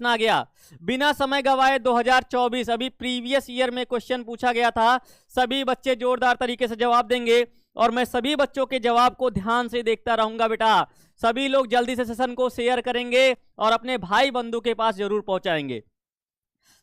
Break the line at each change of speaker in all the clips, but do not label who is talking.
प्रश्न आ गया, बिना समय गवाए 2024, अभी प्रीवियस ईयर में क्वेश्चन पूछा गया था। सभी बच्चे जोरदार तरीके से जवाब देंगे और मैं सभी बच्चों के जवाब को ध्यान से देखता रहूंगा बेटा। सभी लोग जल्दी से सेशन को शेयर करेंगे और अपने भाई बंधु के पास जरूर पहुंचाएंगे।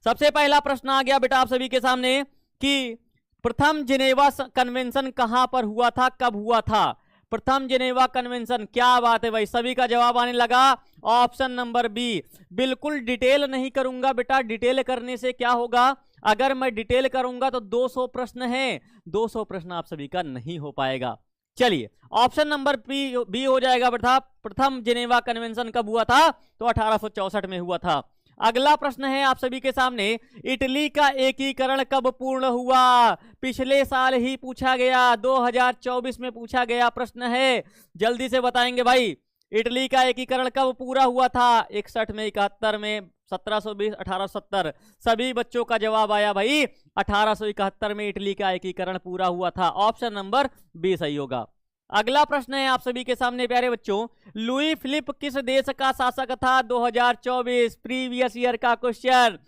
सबसे पहला प्रश्न आ गया बेटा आप सभी के सामने कि प्रथम जिनेवा कन्वेंशन कहां पर हुआ था, कब हुआ था? प्रथम जिनेवा कन्वेंशन, क्या बात है भाई, सभी का जवाब आने लगा। Option number B. बिल्कुल डिटेल नहीं करूंगा बेटा, डिटेल करने से क्या होगा, अगर मैं डिटेल करूंगा तो 200 प्रश्न हैं, 200 प्रश्न आप सभी का नहीं हो पाएगा। चलिए ऑप्शन नंबर बी हो जाएगा बेटा। प्रथम जिनेवा कन्वेंशन कब हुआ था? तो 1864 में हुआ था। अगला प्रश्न है आप सभी के सामने, इटली का एकीकरण कब पूर्ण हुआ? पिछले साल ही पूछा गया, 2024 में पूछा गया प्रश्न है, जल्दी से बताएंगे भाई। इटली का एकीकरण कब पूरा हुआ था? 61 में, 71 में, 1720, 1870। सभी बच्चों का जवाब आया भाई 1871 में इटली का एकीकरण पूरा हुआ था। ऑप्शन नंबर बी सही होगा। अगला प्रश्न है आप सभी के सामने प्यारे बच्चों, लुई फिलिप किस देश का शासक था? 2024 प्रीवियस ईयर का क्वेश्चन।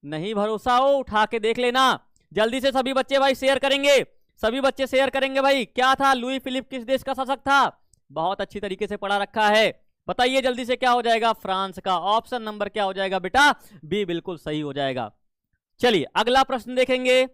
नहीं भरोसा हो उठा के देख लेना, जल्दी से सभी बच्चे भाई शेयर करेंगे, सभी बच्चे शेयर करेंगे भाई। क्या था, लुई फिलिप किस देश का शासक था? बहुत अच्छी तरीके से पढ़ा रखा है, बताइए जल्दी से क्या हो जाएगा? फ्रांस का। ऑप्शन नंबर क्या हो जाएगा बेटा? बी बिल्कुल सही हो जाएगा। चलिए अगला प्रश्न देखेंगे।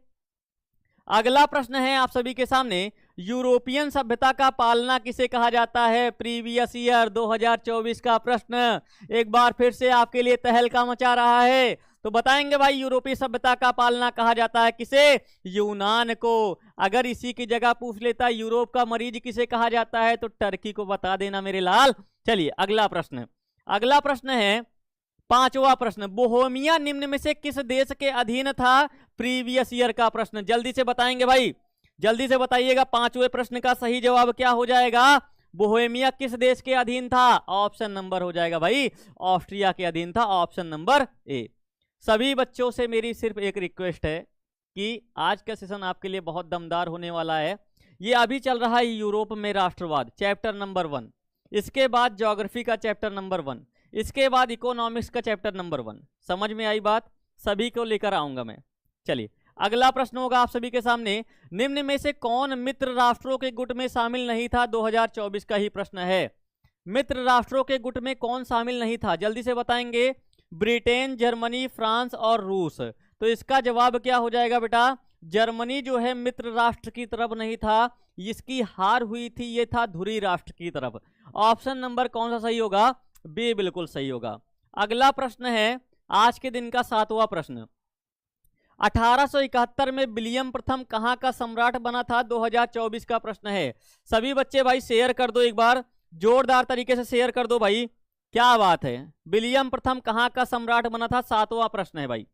अगला प्रश्न है आप सभी के सामने, यूरोपियन सभ्यता का पालना किसे कहा जाता है? प्रीवियस ईयर 2024 का प्रश्न एक बार फिर से आपके लिए तहलका मचा रहा है, तो बताएंगे भाई यूरोपीय सभ्यता का पालना कहा जाता है किसे? यूनान को। अगर इसी की जगह पूछ लेता यूरोप का मरीज किसे कहा जाता है, तो टर्की को बता देना मेरे लाल। चलिए अगला प्रश्न, अगला प्रश्न है पांचवा प्रश्न, बोहेमिया निम्न में से किस देश के अधीन था? प्रीवियस ईयर का प्रश्न, जल्दी से बताएंगे भाई, जल्दी से बताइएगा। पांचवें प्रश्न का सही जवाब क्या हो जाएगा? बोहेमिया किस देश के अधीन था? ऑप्शन नंबर हो जाएगा भाई ऑस्ट्रिया के अधीन था। Option number A. सभी बच्चों से मेरी सिर्फ एक रिक्वेस्ट है कि आज का सेशन आपके लिए बहुत दमदार होने वाला है। ये अभी चल रहा है यूरोप में राष्ट्रवाद, चैप्टर नंबर 1, इसके बाद ज्योग्राफी का चैप्टर नंबर 1, इसके बाद इकोनॉमिक्स का चैप्टर नंबर 1। समझ में आई बात? सभी को लेकर आऊंगा मैं। चलिए अगला प्रश्न होगा आप सभी के सामने, निम्न में से कौन मित्र राष्ट्रों के गुट में शामिल नहीं था? 2024 का ही प्रश्न है। मित्र राष्ट्रों के गुट में कौन शामिल नहीं था, जल्दी से बताएंगे। ब्रिटेन, जर्मनी, फ्रांस और रूस। तो इसका जवाब क्या हो जाएगा बेटा? जर्मनी जो है मित्र राष्ट्र की तरफ नहीं था, इसकी हार हुई थी, ये था धुरी राष्ट्र की तरफ। ऑप्शन नंबर कौन सा सही होगा? बी बिल्कुल सही होगा। अगला प्रश्न है आज के दिन का 7वां प्रश्न, 1871 में विलियम प्रथम कहां का सम्राट बना था? 2024 का प्रश्न है। सभी बच्चे भाई शेयर कर दो, एक बार जोरदार तरीके से शेयर कर दो भाई। क्या बात है, विलियम प्रथम कहां का सम्राट बना था? 7वां प्रश्न है भाई,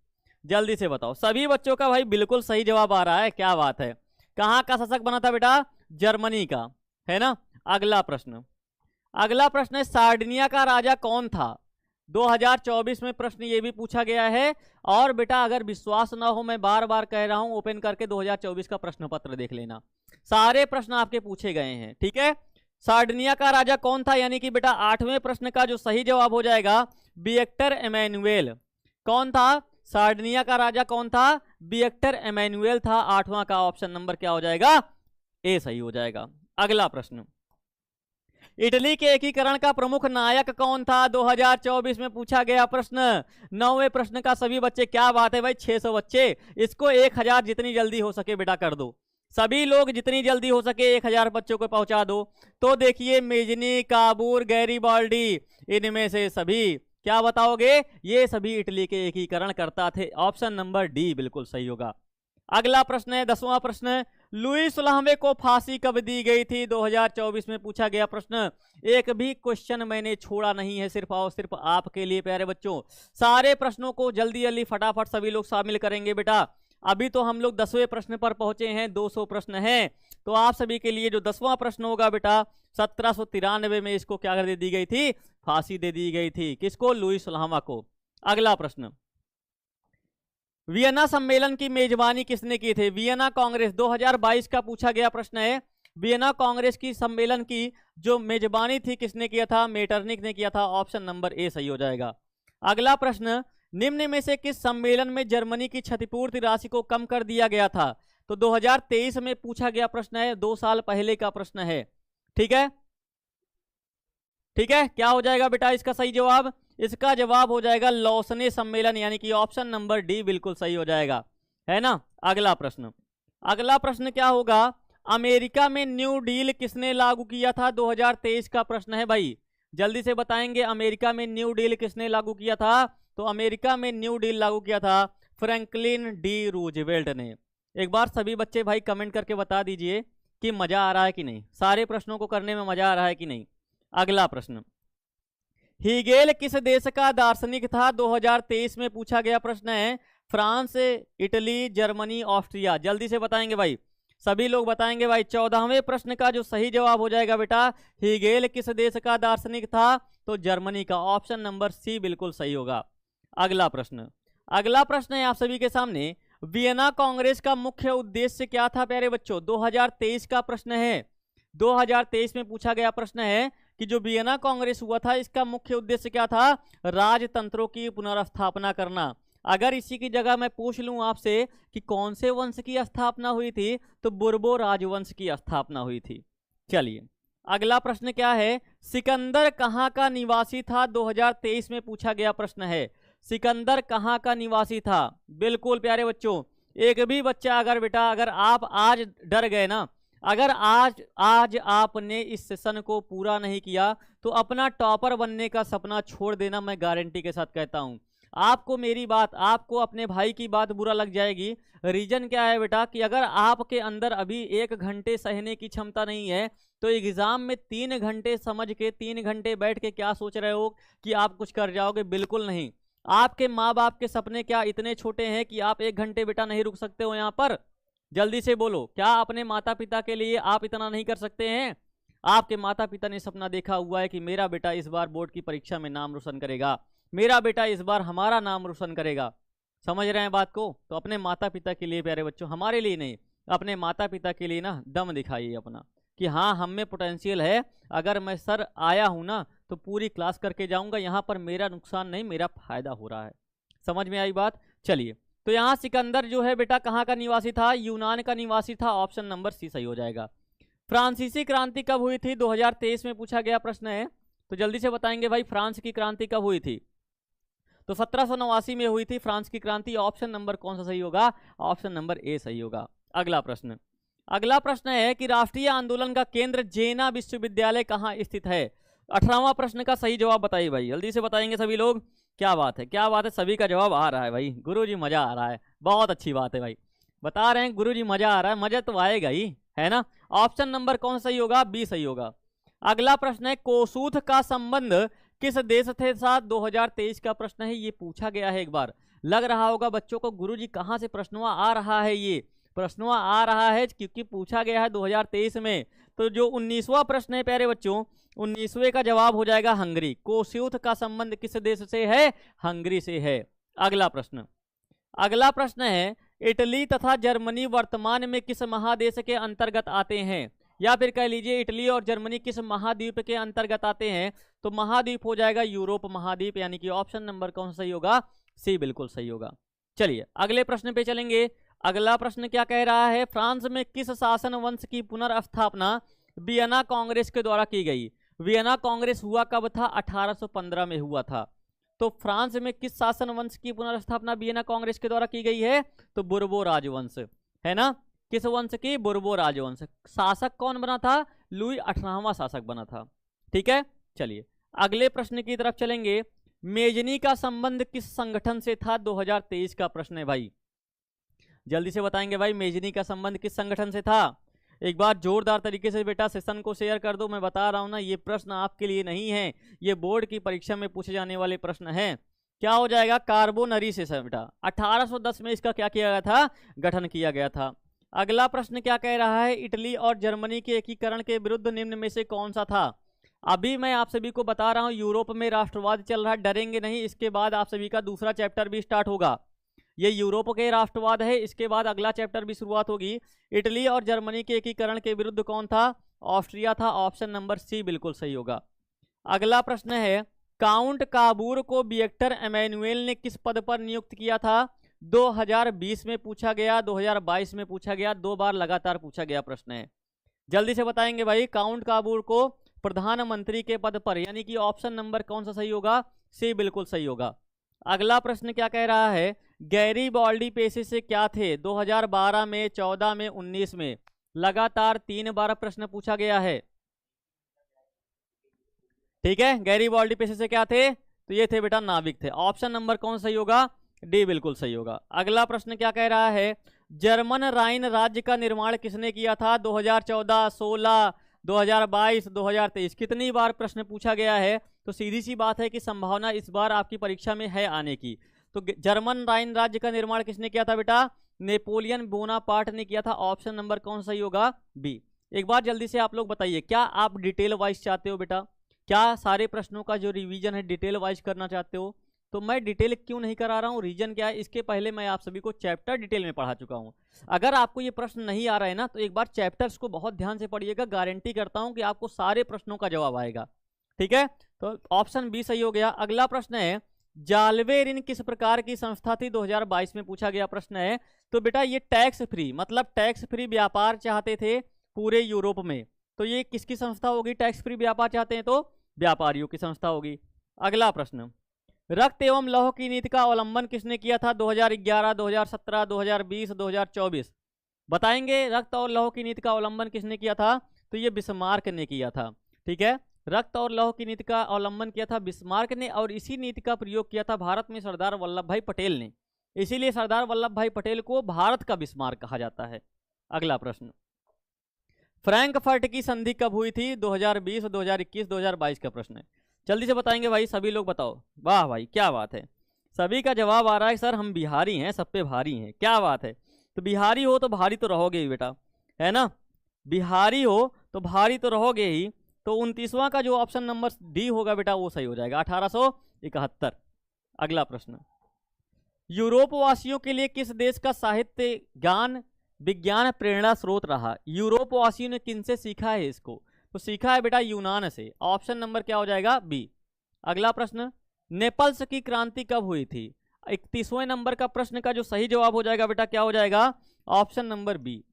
जल्दी से बताओ। सभी बच्चों का भाई बिल्कुल सही जवाब आ रहा है, क्या बात है। कहां का शासक बना था बेटा? जर्मनी का, है ना। अगला प्रश्न, अगला प्रश्न है सार्डिनिया का राजा कौन था? 2024 में प्रश्न ये भी पूछा गया है। और बेटा अगर विश्वास ना हो, मैं बार बार कह रहा हूं, ओपन करके 2024 का प्रश्न पत्र देख लेना, सारे प्रश्न आपके पूछे गए हैं, ठीक है। सार्डिनिया का राजा कौन था, यानी कि बेटा 8वें प्रश्न का जो सही जवाब हो जाएगा विक्टर एमेनुएल। कौन था? सार्डिनिया का राजा कौन था? विक्टर एमेनुएल था। 8वां का ऑप्शन नंबर क्या हो जाएगा? ए सही हो जाएगा। अगला प्रश्न, इटली के एकीकरण का प्रमुख नायक कौन था? 2024 में पूछा गया प्रश्न। 9वें प्रश्न का सभी बच्चे, क्या बात है भाई, 600 बच्चे, इसको 1000 जितनी जल्दी हो सके बेटा कर दो। सभी लोग जितनी जल्दी हो सके 1000 बच्चों को पहुंचा दो। तो देखिए मेजनी, काबूर, गैरीबाल्डी, इनमें से सभी क्या बताओगे? ये सभी इटली के एकीकरण करता थे। ऑप्शन नंबर डी बिल्कुल सही होगा। अगला प्रश्न है 10वां प्रश्न, लुई 16वें को फांसी कब दी गई थी? 2024 में पूछा गया प्रश्न। एक भी क्वेश्चन मैंने छोड़ा नहीं है, सिर्फ और सिर्फ आपके लिए प्यारे बच्चों। सारे प्रश्नों को जल्दी जल्दी फटाफट सभी लोग शामिल करेंगे बेटा। अभी तो हम लोग 10वें प्रश्न पर पहुंचे हैं, 200 प्रश्न हैं। तो आप सभी के लिए जो 10वां प्रश्न होगा बेटा, 1793 में इसको क्या कर दी गई थी? फांसी दे दी गई थी। किसको? लुई 16वां को। अगला प्रश्न, वियना सम्मेलन की मेजबानी किसने की थी? वियना कांग्रेस 2022 का पूछा गया प्रश्न है। वियना कांग्रेस की सम्मेलन की जो मेजबानी थी किसने किया था? मेटरनिक ने किया था। ऑप्शन नंबर ए सही हो जाएगा। अगला प्रश्न, निम्न में से किस सम्मेलन में जर्मनी की क्षतिपूर्ति राशि को कम कर दिया गया था? तो 2023 में पूछा गया प्रश्न है, 2 साल पहले का प्रश्न है। ठीक है, ठीक है, क्या हो जाएगा बेटा इसका सही जवाब? इसका जवाब हो जाएगा लौसने सम्मेलन, यानी कि ऑप्शन नंबर डी बिल्कुल सही हो जाएगा, है ना। अगला प्रश्न, अगला प्रश्न क्या होगा? अमेरिका में न्यू डील किसने लागू किया था? 2023 का प्रश्न है भाई, जल्दी से बताएंगे। अमेरिका में न्यू डील किसने लागू किया था? तो अमेरिका में न्यू डील लागू किया था फ्रैंकलिन डी रूजवेल्ट ने। एक बार सभी बच्चे भाई कमेंट करके बता दीजिए कि मजा आ रहा है कि नहीं, सारे प्रश्नों को करने में मजा आ रहा है कि नहीं। अगला प्रश्न, हीगेल किस देश का दार्शनिक था? 2023 में पूछा गया प्रश्न है। France, Italy, Germany, Austria. जल्दी से बताएंगे भाई, सभी लोग बताएंगे भाई। 14वें प्रश्न का जो सही जवाब हो जाएगा बेटा, हीगेल किस देश का दार्शनिक था? तो जर्मनी का, ऑप्शन नंबर सी बिल्कुल सही होगा। अगला प्रश्न, अगला प्रश्न है आप सभी के सामने, वियना कांग्रेस का मुख्य उद्देश्य क्या था प्यारे बच्चों? 2023 का प्रश्न है। 2023 में पूछा गया प्रश्न है कि जो वियना कांग्रेस हुआ था इसका मुख्य उद्देश्य क्या था? राजतंत्रों की पुनर्स्थापना करना। अगर इसी की जगह मैं पूछ लूं आपसे कि कौन से वंश की स्थापना हुई थी, तो बुर्बो राजवंश की स्थापना हुई थी। चलिए अगला प्रश्न क्या है, सिकंदर कहाँ का निवासी था? 2023 में पूछा गया प्रश्न है, सिकंदर कहाँ का निवासी था? बिल्कुल प्यारे बच्चों, एक भी बच्चा अगर आप आज डर गए ना, अगर आज आपने इस सेशन को पूरा नहीं किया तो अपना टॉपर बनने का सपना छोड़ देना, मैं गारंटी के साथ कहता हूं। आपको मेरी बात, आपको अपने भाई की बात बुरा लग जाएगी। रीजन क्या है बेटा कि अगर आपके अंदर अभी 1 घंटे सहने की क्षमता नहीं है तो एग्जाम में 3 घंटे समझ के 3 घंटे बैठ के क्या सोच रहे हो कि आप कुछ कर जाओगे? बिल्कुल नहीं। आपके माँ बाप के सपने क्या इतने छोटे हैं कि आप 1 घंटे बेटा नहीं रुक सकते हो यहाँ पर? जल्दी से बोलो, क्या अपने माता पिता के लिए आप इतना नहीं कर सकते हैं? आपके माता पिता ने सपना देखा हुआ है कि मेरा बेटा इस बार बोर्ड की परीक्षा में नाम रोशन करेगा, मेरा बेटा इस बार हमारा नाम रोशन करेगा। समझ रहे हैं बात को? तो अपने माता पिता के लिए प्यारे बच्चों, हमारे लिए नहीं, अपने माता पिता के लिए ना दम दिखाइए अपना कि हाँ हम में पोटेंशियल है। अगर मैं सर आया हूँ ना तो पूरी क्लास करके जाऊँगा, यहाँ पर मेरा नुकसान नहीं मेरा फायदा हो रहा है। समझ में आई बात? चलिए, तो यहाँ सिकंदर जो है बेटा कहाँ का निवासी था? यूनान का निवासी था, ऑप्शन नंबर सी सही हो जाएगा। फ्रांसीसी क्रांति कब हुई थी? 2023 में पूछा गया प्रश्न है, तो जल्दी से बताएंगे भाई फ्रांस की क्रांति कब हुई थी? तो 1789 में हुई थी फ्रांस की क्रांति। ऑप्शन नंबर कौन सा सही होगा? ऑप्शन नंबर ए सही होगा। अगला प्रश्न, अगला प्रश्न है कि राष्ट्रीय आंदोलन का केंद्र जेना विश्वविद्यालय कहाँ स्थित है? 18वां प्रश्न का सही जवाब बताइए भाई, जल्दी से बताएंगे सभी लोग। क्या बात है, क्या बात है, सभी का जवाब आ रहा है भाई। गुरुजी मजा आ रहा है, बहुत अच्छी बात है भाई, बता रहे हैं गुरुजी मजा आ रहा है, मजा तो आएगा ही, है ना। ऑप्शन नंबर कौन सही होगा? बी सही होगा। अगला प्रश्न है, कोसूथ का संबंध किस देश के साथ? 2023 का प्रश्न है, ये पूछा गया है। एक बार लग रहा होगा बच्चों को गुरुजी कहाँ से प्रश्नवा आ रहा है, ये प्रश्नवा आ रहा है क्योंकि पूछा गया है 2023 में। तो जो 19वां प्रश्न है प्यारे बच्चों, 19वें का जवाब हो जाएगा हंगरी। कोसूथ का संबंध किस देश से है? हंगरी से है। अगला प्रश्न, अगला प्रश्न है, इटली तथा जर्मनी वर्तमान में किस महादेश के अंतर्गत आते हैं? या फिर कह लीजिए इटली और जर्मनी किस महाद्वीप के अंतर्गत आते हैं? तो महाद्वीप हो जाएगा यूरोप महाद्वीप, यानी कि ऑप्शन नंबर कौन सा सही होगा? सी बिल्कुल सही होगा। चलिए अगले प्रश्न पे चलेंगे। अगला प्रश्न क्या कह रहा है, फ्रांस में किस शासन वंश की पुनर्स्थापना वियना कांग्रेस के द्वारा की गई? वियना कांग्रेस हुआ कब था? 1815 में हुआ था। तो फ्रांस में किस शासन वंश की पुनर्स्थापना वियना कांग्रेस के द्वारा की गई है? तो बुर्बो राजवंश, है ना। किस वंश की? बुर्बो राजवंश। शासक कौन बना था? लुई 18वां शासक बना था। ठीक है, चलिए अगले प्रश्न की तरफ चलेंगे। मेजनी का संबंध किस संगठन से था? 2023 का प्रश्न है भाई, जल्दी से बताएंगे भाई, मेजनी का संबंध किस संगठन से था? एक बार जोरदार तरीके से बेटा सेशन को शेयर कर दो। मैं बता रहा हूं ना, ये प्रश्न आपके लिए नहीं है, ये बोर्ड की परीक्षा में पूछे जाने वाले प्रश्न हैं। क्या हो जाएगा? कार्बोनरी से बेटा 1810 में इसका क्या किया गया था? गठन किया गया था। अगला प्रश्न क्या कह रहा है, इटली और जर्मनी के एकीकरण के विरुद्ध निम्न में से कौन सा था? अभी मैं आप सभी को बता रहा हूं यूरोप में राष्ट्रवाद चल रहा है, डरेंगे नहीं। इसके बाद आप सभी का दूसरा चैप्टर भी स्टार्ट होगा, ये यूरोप के राष्ट्रवाद है। इसके बाद अगला चैप्टर भी शुरुआत होगी। इटली और जर्मनी के एकीकरण के विरुद्ध कौन था? ऑस्ट्रिया था, ऑप्शन नंबर सी बिल्कुल सही होगा। अगला प्रश्न है, काउंट काबूर को विक्टर एमेनुएल ने किस पद पर नियुक्त किया था? 2020 में पूछा गया, 2022 में पूछा गया, 2 बार लगातार पूछा गया प्रश्न है। जल्दी से बताएंगे भाई। काउंट काबूर को प्रधानमंत्री के पद पर, यानी कि ऑप्शन नंबर कौन सा सही होगा? सी बिल्कुल सही होगा। अगला प्रश्न क्या कह रहा है? गैरीबाल्डी पेशे से क्या थे? 2012 में, 14 में, 19 में, लगातार 3 बार प्रश्न पूछा गया है। ठीक है, गैरीबाल्डी पेशे से क्या थे? तो ये थे बेटा नाविक थे। ऑप्शन नंबर कौन सही होगा? डी बिल्कुल सही होगा। अगला प्रश्न क्या कह रहा है? जर्मन राइन राज्य का निर्माण किसने किया था? 2014, 16, 2022, 2023, कितनी बार प्रश्न पूछा गया है? तो सीधी सी बात है कि संभावना इस बार आपकी परीक्षा में है आने की। तो जर्मन राइन राज्य का निर्माण किसने किया था बेटा? नेपोलियन बोनापार्ट ने किया था। ऑप्शन नंबर कौन सही होगा? बी। एक बार जल्दी से आप लोग बताइए, क्या आप डिटेल वाइज चाहते हो बेटा? क्या सारे प्रश्नों का जो रिवीजन है डिटेल वाइज करना चाहते हो? तो मैं डिटेल क्यों नहीं करा रहा हूँ, रीजन क्या है, इसके पहले मैं आप सभी को चैप्टर डिटेल में पढ़ा चुका हूँ। अगर आपको ये प्रश्न नहीं आ रहा है ना, तो एक बार चैप्टर्स को बहुत ध्यान से पढ़िएगा, गारंटी करता हूँ कि आपको सारे प्रश्नों का जवाब आएगा। ठीक है, तो ऑप्शन बी सही हो गया। अगला प्रश्न है, जालवे ऋण किस प्रकार की संस्था थी? 2022 में पूछा गया प्रश्न है। तो बेटा ये टैक्स फ्री, मतलब टैक्स फ्री व्यापार चाहते थे पूरे यूरोप में। तो ये किसकी संस्था होगी? टैक्स फ्री व्यापार चाहते हैं तो व्यापारियों की संस्था होगी। अगला प्रश्न, रक्त एवं लौह की नीति का अवलंबन किसने किया था? 2011, 2017, 2020, 2024, बताएंगे। रक्त और लौह की नीति का अवलंबन किसने किया था? तो ये बिस्मार्क ने किया था। ठीक है, रक्त और लौह की नीति का अवलंबन किया था बिस्मार्क ने, और इसी नीति का प्रयोग किया था भारत में सरदार वल्लभ भाई पटेल ने। इसीलिए सरदार वल्लभ भाई पटेल को भारत का बिस्मार्क कहा जाता है। अगला प्रश्न, फ्रैंकफर्ट की संधि कब हुई थी? 2020, 2021, 2022 का प्रश्न है। जल्दी से बताएंगे भाई, सभी लोग बताओ। वाह भाई क्या बात है, सभी का जवाब आ रहा है सर हम बिहारी हैं, सब पे भारी हैं, क्या बात है। तो बिहारी हो तो भारी तो रहोगे ही बेटा, है ना? बिहारी हो तो भारी तो रहोगे ही। तो 29वां का जो ऑप्शन नंबर डी होगा बेटा वो सही हो जाएगा, 1871। अगला प्रश्न, यूरोप वासियों के लिए किस देश का साहित्य ज्ञान विज्ञान प्रेरणा स्रोत रहा? यूरोप वासियों ने किनसे सीखा है इसको? तो सीखा है बेटा यूनान से। ऑप्शन नंबर क्या हो जाएगा? बी। अगला प्रश्न, नेपल्स की क्रांति कब हुई थी? 31वें नंबर का प्रश्न का जो सही जवाब हो जाएगा बेटा क्या हो जाएगा? Option number B,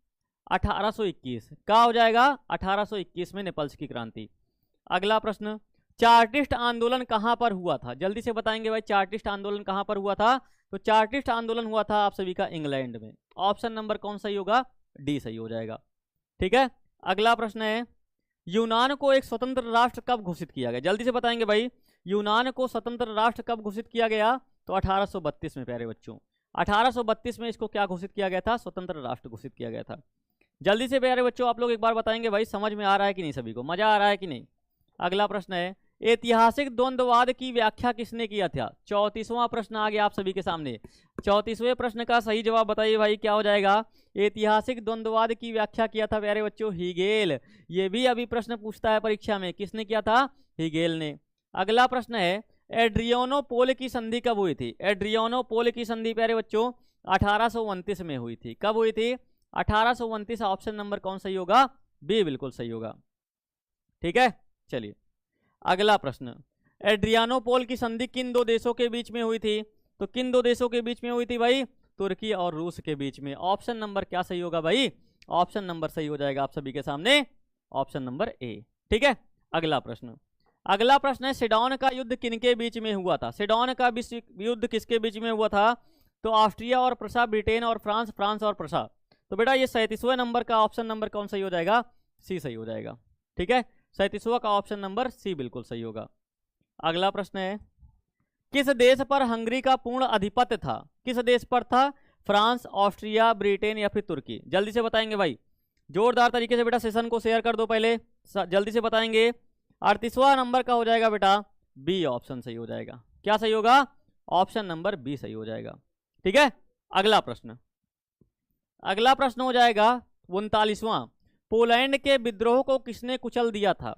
1821। क्या हो जाएगा? 1821 में नेपल्स की क्रांति। अगला प्रश्न, चार्टिस्ट आंदोलन कहां पर हुआ था? जल्दी से बताएंगे भाई, चार्टिस्ट आंदोलन कहां पर हुआ था? तो चार्टिस्ट आंदोलन हुआ था आप सभी का इंग्लैंड में। ऑप्शन नंबर कौन सही होगा? डी सही हो जाएगा। ठीक है, अगला प्रश्न है, यूनान को एक स्वतंत्र राष्ट्र कब घोषित किया गया? जल्दी से बताएंगे भाई, यूनान को स्वतंत्र राष्ट्र कब घोषित किया गया? तो 1832 में प्यारे बच्चों, 1832 में इसको क्या घोषित किया गया था? स्वतंत्र राष्ट्र घोषित किया गया था। जल्दी से प्यारे बच्चों आप लोग एक बार बताएंगे भाई, समझ में आ रहा है कि नहीं, सभी को मजा आ रहा है कि नहीं? अगला प्रश्न है, ऐतिहासिक द्वंद्ववाद की व्याख्या किसने किया था? 34वां प्रश्न आ गया आप सभी के सामने। 34वें प्रश्न का सही जवाब बताइए भाई, क्या हो जाएगा? ऐतिहासिक द्वंद्ववाद की व्याख्या किया था प्यारे बच्चों हीगेल। ये भी अभी प्रश्न पूछता है परीक्षा में, किसने किया था? हीगेल ने। अगला प्रश्न है, एड्रियानोपोल की संधि कब हुई थी? एड्रियानोपोल की संधि प्यारे बच्चों 1829 में हुई थी। कब हुई थी? 1829। ऑप्शन नंबर कौन सही होगा? बी बिल्कुल सही होगा। ठीक है, चलिए अगला प्रश्न, एड्रियानोपोल की संधि किन दो देशों के बीच में हुई थी? तो किन दो देशों के बीच में हुई थी भाई? तुर्की और रूस के बीच में। ऑप्शन नंबर क्या सही होगा भाई? ऑप्शन नंबर सही हो जाएगा आप सभी के सामने, ऑप्शन नंबर ए। ठीक है, अगला प्रश्न, अगला प्रश्न है, सिडॉन का युद्ध किनके बीच में हुआ था? सिडॉन का युद्ध किसके बीच में हुआ था? तो ऑस्ट्रिया और प्रसा, ब्रिटेन और फ्रांस, फ्रांस और प्रसा। तो बेटा ये 37वें नंबर का ऑप्शन नंबर कौन सही हो जाएगा? सी सही हो जाएगा। ठीक है, 37वां का ऑप्शन नंबर सी बिल्कुल सही होगा। अगला प्रश्न है, किस देश पर हंगरी का पूर्ण आधिपत्य था? किस देश पर था? फ्रांस, ऑस्ट्रिया, ब्रिटेन या फिर तुर्की? जल्दी से बताएंगे भाई, जोरदार तरीके से बेटा सेशन को शेयर कर दो पहले, जल्दी से बताएंगे। 38वां नंबर का हो जाएगा बेटा बी, ऑप्शन सही हो जाएगा। क्या सही होगा? ऑप्शन नंबर बी सही हो जाएगा। ठीक है, अगला प्रश्न, अगला प्रश्न हो जाएगा 39वां, पोलैंड के विद्रोह को किसने कुचल दिया था?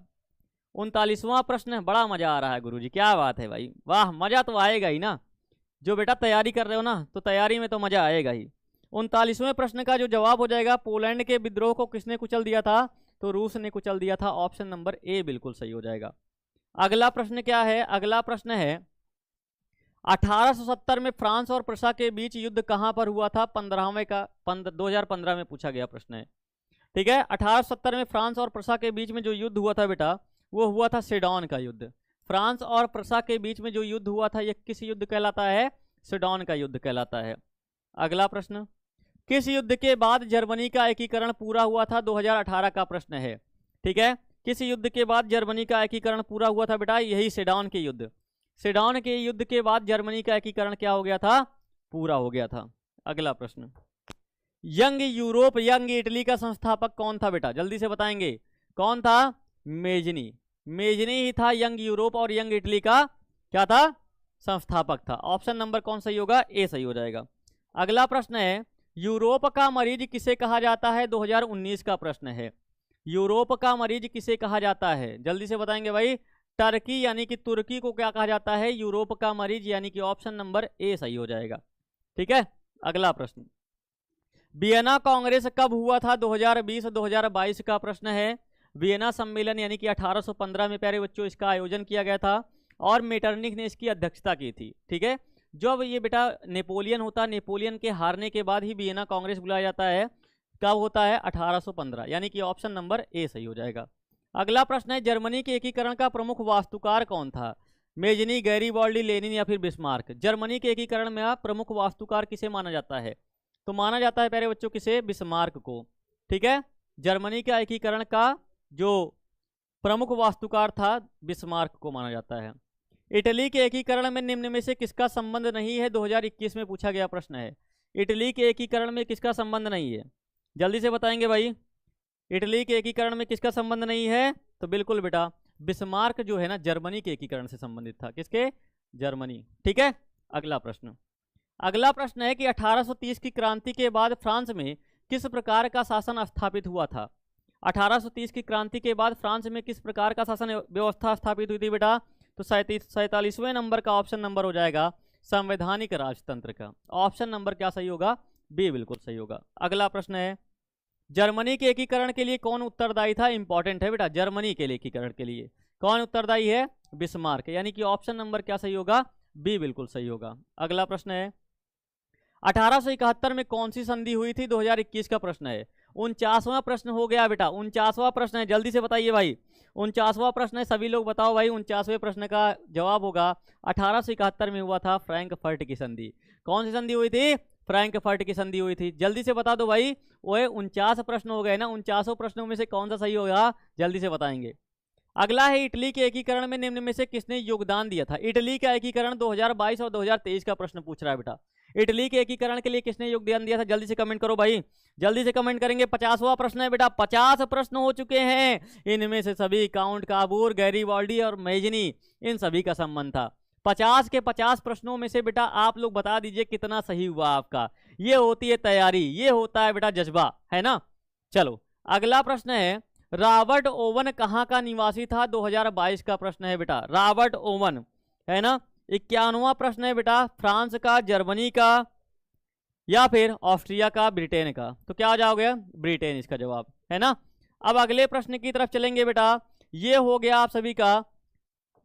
39वां प्रश्न, बड़ा मजा आ रहा है गुरुजी, क्या बात है भाई, वाह, मजा तो आएगा ही ना, जो बेटा तैयारी कर रहे हो ना, तो तैयारी में तो मजा आएगा ही। 39वें प्रश्न का जो जवाब हो जाएगा, पोलैंड के विद्रोह को किसने कुचल दिया था? तो रूस ने कुचल दिया था। ऑप्शन नंबर ए बिल्कुल सही हो जाएगा। अगला प्रश्न क्या है? अगला प्रश्न है 1870 में फ्रांस और प्रशा के बीच युद्ध कहां पर हुआ था? 2015 में पूछा गया प्रश्न है। ठीक है, 1870 में फ्रांस और प्रशा के बीच में जो युद्ध हुआ था बेटा, वो हुआ था सेडॉन का युद्ध। फ्रांस और प्रशा के बीच में जो युद्ध हुआ था, यह किस युद्ध कहलाता है? सेडॉन का युद्ध कहलाता है। अगला प्रश्न, किस युद्ध के बाद जर्मनी का एकीकरण पूरा हुआ था? 2018 का प्रश्न है। ठीक है, किस युद्ध के बाद जर्मनी का एकीकरण पूरा हुआ था बेटा? यही सेडॉन के युद्ध। सेडॉन के युद्ध के बाद जर्मनी का एकीकरण क्या हो गया था? पूरा हो गया था। अगला प्रश्न, यंग यूरोप यंग इटली का संस्थापक कौन था बेटा? जल्दी से बताएंगे। कौन था? मेजनी। मेजनी ही था यंग यूरोप और यंग इटली का क्या था? संस्थापक था। ऑप्शन नंबर कौन सही होगा? ए सही हो जाएगा। अगला प्रश्न है, यूरोप का मरीज किसे कहा जाता है? 2019 का प्रश्न है। यूरोप का मरीज किसे कहा जाता है? जल्दी से बताएंगे भाई। टर्की यानी कि तुर्की को क्या कहा जाता है? यूरोप का मरीज, यानी कि ऑप्शन नंबर ए सही हो जाएगा। ठीक है, अगला प्रश्न, वियना कांग्रेस कब हुआ था? 2020-2022 का प्रश्न है। वियना सम्मेलन यानी कि 1815 में प्यारे बच्चों इसका आयोजन किया गया था और मेटरनिख ने इसकी अध्यक्षता की थी। ठीक है, जब ये बेटा नेपोलियन होता, नेपोलियन के हारने के बाद ही वियना कांग्रेस बुलाया जाता है। कब होता है? 1815, यानी कि ऑप्शन नंबर ए सही हो जाएगा। अगला प्रश्न है, जर्मनी के एकीकरण का प्रमुख वास्तुकार कौन था? मेजनी, गैरीबाल्डी, लेनिन या फिर बिस्मार्क? जर्मनी के एकीकरण में प्रमुख वास्तुकार किसे माना जाता है? तो माना जाता है प्यारे बच्चों किसे? बिस्मार्क को। ठीक है, जर्मनी का एकीकरण का जो प्रमुख वास्तुकार था, बिस्मार्क को माना जाता है। इटली के एकीकरण में निम्न में से किसका संबंध नहीं है? 2021 में पूछा गया प्रश्न है। इटली के एकीकरण में किसका संबंध नहीं है? जल्दी से बताएंगे भाई। इटली के एकीकरण में किसका संबंध नहीं है? तो बिल्कुल बेटा बिस्मार्क जो है ना, जर्मनी के एकीकरण से संबंधित था। किसके? जर्मनी। ठीक है, अगला प्रश्न। अगला प्रश्न है कि 1830 की क्रांति के बाद फ्रांस में किस प्रकार का शासन स्थापित हुआ था? 1830 की क्रांति के बाद फ्रांस में किस प्रकार का शासन व्यवस्था स्थापित हुई थी बेटा? तो 47वें नंबर का ऑप्शन नंबर हो जाएगा संवैधानिक राजतंत्र का। ऑप्शन नंबर क्या सही होगा? बी बिल्कुल सही होगा। अगला प्रश्न है, जर्मनी के एकीकरण के लिए कौन उत्तरदायी था? इंपॉर्टेंट है बेटा, जर्मनी के लिए एकीकरण के लिए कौन उत्तरदायी है? बिस्मार्क, यानी कि ऑप्शन नंबर क्या सही होगा? बी बिल्कुल सही होगा। अगला प्रश्न है, 1871 में कौन सी संधि हुई थी? 2021 का प्रश्न है। 49वां प्रश्न हो गया बेटा, 49वां प्रश्न है, जल्दी से बताइए भाई। 49वां प्रश्न है, सभी लोग बताओ भाई। 49वें प्रश्न का जवाब होगा 1871 में हुआ था फ्रैंकफर्ट की संधि। कौन सी संधि हुई थी? फ्रैंकफर्ट की संधि हुई थी। जल्दी से बता दो भाई। वो 49 प्रश्न हो गए ना, 49 प्रश्नों में से कौन सा सही होगा? जल्दी से बताएंगे। अगला है, इटली के एकीकरण में निम्न में से किसने योगदान दिया था? इटली का एकीकरण 2022 और 2023 का प्रश्न पूछ रहा है बेटा। इटली के एकीकरण के लिए किसने योगदान दिया था? जल्दी से कमेंट करो भाई, जल्दी से कमेंट करेंगे। 50वां प्रश्न है बेटा, 50 प्रश्न हो चुके हैं। इनमें से सभी काउंट काबूर, गैरीबाल्डी और मेजनी, इन सभी का संबंध था। 50 के 50 प्रश्नों में से बेटा आप लोग बता दीजिए कितना सही हुआ आपका। ये होती है तैयारी, ये होता है बेटा जज्बा, है ना। चलो अगला प्रश्न है, रॉबर्ट ओवन कहाँ का निवासी था? 2022 का प्रश्न है बेटा। रॉबर्ट ओवन, है ना। 51वां प्रश्न है बेटा, फ्रांस का, जर्मनी का या फिर ऑस्ट्रिया का, ब्रिटेन का? तो क्या आ जाओगे? ब्रिटेन इसका जवाब, है ना। अब अगले प्रश्न की तरफ चलेंगे बेटा। ये हो गया आप सभी का,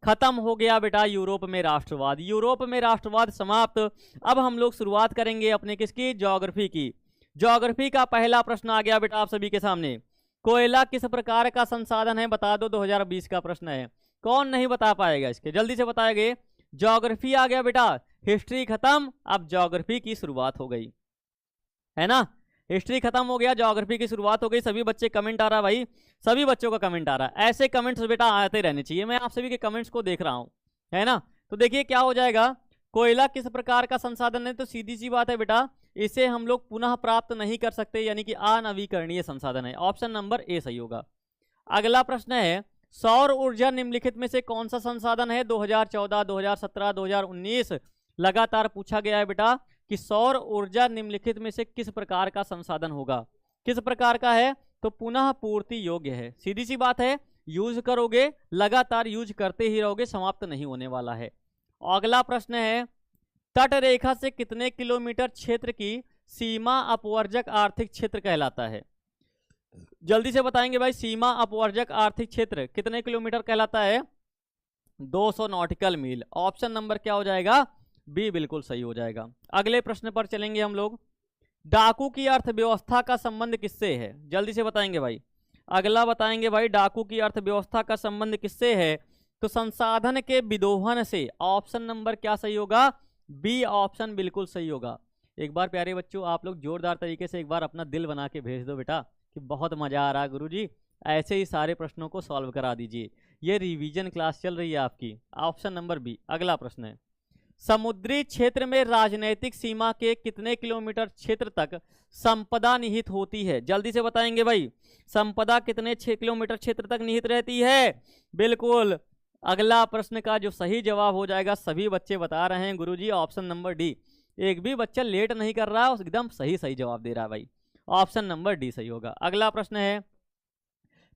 खत्म हो गया बेटा यूरोप में राष्ट्रवाद। यूरोप में राष्ट्रवाद समाप्त। अब हम लोग शुरुआत करेंगे अपने किसकी? ज्योग्राफी की। ज्योग्राफी का पहला प्रश्न आ गया बेटा आप सभी के सामने। कोयला किस प्रकार का संसाधन है? बता दो, 2020 का प्रश्न है। कौन नहीं बता पाएगा इसके? जल्दी से बताएंगे। ज्योग्राफी आ गया बेटा, हिस्ट्री खत्म, अब ज्योग्राफी की शुरुआत हो गई, है ना। हिस्ट्री खत्म हो गया, ज्योग्राफी की शुरुआत हो गई। सभी बच्चे कमेंट आ रहा है भाई, सभी बच्चों का कमेंट आ रहा है। ऐसे कमेंट्स बेटा आते रहने चाहिए, मैं आप सभी के कमेंट्स को देख रहा हूं, है ना। तो देखिए क्या हो जाएगा, कोयला किस प्रकार का संसाधन है? तो सीधी सी बात है बेटा, इसे हम लोग पुनः प्राप्त नहीं कर सकते, यानी कि अनवीकरणीय संसाधन है। ऑप्शन नंबर ए सही होगा। अगला प्रश्न है, सौर ऊर्जा निम्नलिखित में से कौन सा संसाधन है? 2014, 2017, 2019 लगातार पूछा गया है बेटा कि सौर ऊर्जा निम्नलिखित में से किस प्रकार का संसाधन होगा? किस प्रकार का है? तो पुनः पूर्ति योग्य है। सीधी सी बात है, यूज करोगे, लगातार यूज करते ही रहोगे, समाप्त नहीं होने वाला है। अगला प्रश्न है, तट रेखा से कितने किलोमीटर क्षेत्र की सीमा अपवर्जक आर्थिक क्षेत्र कहलाता है? जल्दी से बताएंगे भाई, सीमा अपवर्जक आर्थिक क्षेत्र कितने किलोमीटर कहलाता है? 200 नॉटिकल मील। ऑप्शन नंबर क्या हो जाएगा? बी बिल्कुल सही हो जाएगा। अगले प्रश्न पर चलेंगे हम लोग। डाकू की अर्थव्यवस्था का संबंध किससे है? जल्दी से बताएंगे भाई। अगला बताएंगे भाई, डाकू की अर्थव्यवस्था का संबंध किससे है? तो संसाधन के विदोहन से। ऑप्शन नंबर क्या सही होगा? बी ऑप्शन बिल्कुल सही होगा। एक बार प्यारे बच्चों आप लोग जोरदार तरीके से एक बार अपना दिल बना के भेज दो बेटा कि बहुत मजा आ रहा है गुरुजी, ऐसे ही सारे प्रश्नों को सॉल्व करा दीजिए। ये रिवीजन क्लास चल रही है आपकी। Option number B. अगला प्रश्न है, समुद्री क्षेत्र में राजनैतिक सीमा के कितने किलोमीटर क्षेत्र तक संपदा निहित होती है? जल्दी से बताएंगे भाई, संपदा कितने किलोमीटर क्षेत्र तक निहित रहती है? बिल्कुल अगला प्रश्न का जो सही जवाब हो जाएगा, सभी बच्चे बता रहे हैं गुरुजी ऑप्शन नंबर डी। एक भी बच्चा लेट नहीं कर रहा है, एकदम सही सही जवाब दे रहा है भाई। ऑप्शन नंबर डी सही होगा। अगला प्रश्न है,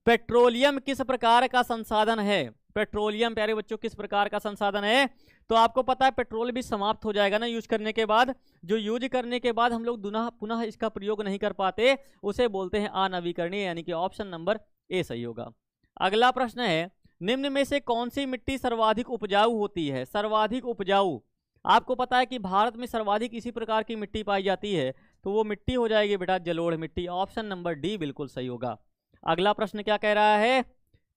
पेट्रोलियम किस प्रकार का संसाधन है? पेट्रोलियम प्यारे बच्चों किस प्रकार का संसाधन है? तो आपको पता है पेट्रोल भी समाप्त हो जाएगा ना यूज करने के बाद। जो यूज करने के बाद हम लोग पुनः इसका प्रयोग नहीं कर पाते, उसे बोलते हैं अनवीकरणीय, यानी कि ऑप्शन नंबर ए सही होगा। अगला प्रश्न है, निम्न में से कौन सी मिट्टी सर्वाधिक उपजाऊ होती है? सर्वाधिक उपजाऊ, आपको पता है कि भारत में सर्वाधिक इसी प्रकार की मिट्टी पाई जाती है, तो वो मिट्टी हो जाएगी बेटा जलोढ़ मिट्टी। ऑप्शन नंबर डी बिल्कुल सही होगा। अगला प्रश्न क्या कह रहा है,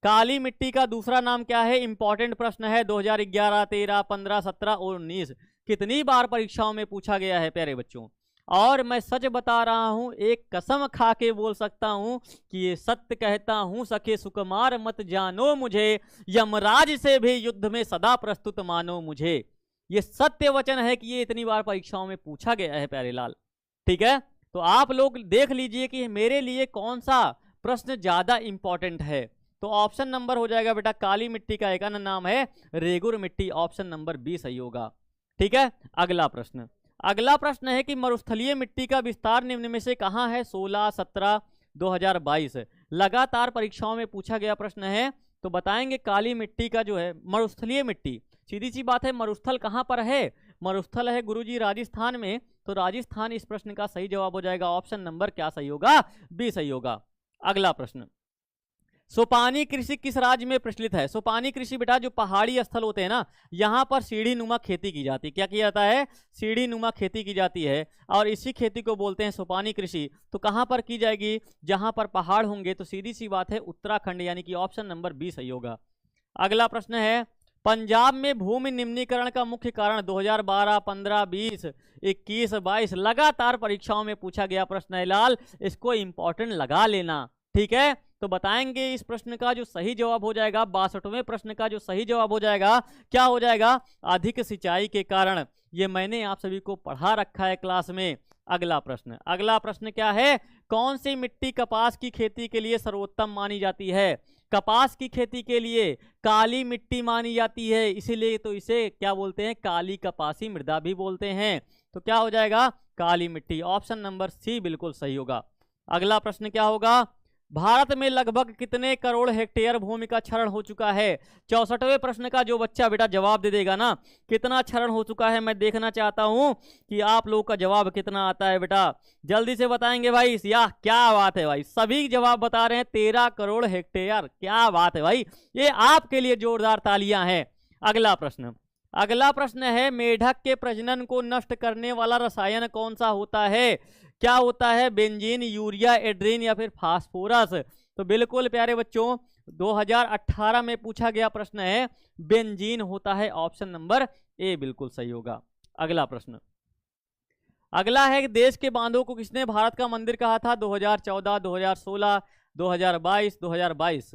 काली मिट्टी का दूसरा नाम क्या है? इंपॉर्टेंट प्रश्न है, 2011, 13, 15, 17 और 19 कितनी बार परीक्षाओं में पूछा गया है प्यारे बच्चों। और मैं सच बता रहा हूं, एक कसम खा के बोल सकता हूं कि ये सत्य कहता हूं, सखे सुकुमार मत जानो मुझे, यमराज से भी युद्ध में सदा प्रस्तुत मानो मुझे। ये सत्य वचन है कि ये इतनी बार परीक्षाओं में पूछा गया है प्यारे लाल। ठीक है, तो आप लोग देख लीजिए कि मेरे लिए कौन सा प्रश्न ज्यादा इंपॉर्टेंट है। तो ऑप्शन नंबर हो जाएगा बेटा, काली मिट्टी का एक अन्य नाम है रेगुर मिट्टी। ऑप्शन नंबर बी सही होगा। ठीक है, अगला प्रश्न। अगला प्रश्न है कि मरुस्थलीय मिट्टी का विस्तार निम्न में से कहां है? 16, 17, 2022 लगातार परीक्षाओं में पूछा गया प्रश्न है। तो बताएंगे काली मिट्टी का जो है मरुस्थलीय मिट्टी, सीधी सी बात है, मरुस्थल कहां पर है? मरुस्थल है गुरुजी राजस्थान में। तो राजस्थान इस प्रश्न का सही जवाब हो जाएगा। ऑप्शन नंबर क्या सही होगा? बी सही होगा। अगला प्रश्न, सोपानी कृषि किस राज्य में प्रचलित है? सोपानी कृषि बेटा जो पहाड़ी स्थल होते हैं ना, यहाँ पर सीढ़ी नुमा खेती की जाती है। क्या किया जाता है? सीढ़ी नुमा खेती की जाती है, और इसी खेती को बोलते हैं सोपानी कृषि। तो कहाँ पर की जाएगी? जहाँ पर पहाड़ होंगे। तो सीधी सी बात है उत्तराखंड, यानी कि ऑप्शन नंबर बी सही होगा। अगला प्रश्न है, पंजाब में भूमि निम्नीकरण का मुख्य कारण 2012, 15, 20, 21, 22 लगातार परीक्षाओं में पूछा गया प्रश्न है लाल, इसको इंपॉर्टेंट लगा लेना। ठीक है, तो बताएंगे इस प्रश्न का जो सही जवाब हो जाएगा, 62वें प्रश्न का जो सही जवाब हो जाएगा, क्या हो जाएगा? अधिक सिंचाई के कारण। ये मैंने आप सभी को पढ़ा रखा है क्लास में। अगला प्रश्न, अगला प्रश्न क्या है, कौन सी मिट्टी कपास की खेती के लिए सर्वोत्तम मानी जाती है? कपास की खेती के लिए काली मिट्टी मानी जाती है, इसीलिए तो इसे क्या बोलते हैं? काली कपासी मृदा भी बोलते हैं। तो क्या हो जाएगा? काली मिट्टी। ऑप्शन नंबर सी बिल्कुल सही होगा। अगला प्रश्न क्या होगा, भारत में लगभग कितने करोड़ हेक्टेयर भूमि का क्षरण हो चुका है? 64वें प्रश्न का जो बच्चा बेटा जवाब दे देगा ना, कितना क्षरण हो चुका है, मैं देखना चाहता हूं कि आप लोग का जवाब कितना आता है बेटा। जल्दी से बताएंगे भाई। या क्या बात है भाई, सभी जवाब बता रहे हैं 13 करोड़ हेक्टेयर। क्या बात है भाई, ये आपके लिए जोरदार तालियां हैं। अगला प्रश्न, अगला प्रश्न है, मेढक के प्रजनन को नष्ट करने वाला रसायन कौन सा होता है? क्या होता है? बेंजीन, यूरिया, एड्रीन या फिर फास्फोरस? तो बिल्कुल प्यारे बच्चों 2018 में पूछा गया प्रश्न है, बेंजीन होता है। ऑप्शन नंबर ए बिल्कुल सही होगा। अगला प्रश्न, अगला है कि देश के बांधों को किसने भारत का मंदिर कहा था? 2014, 2016, 2022, 2022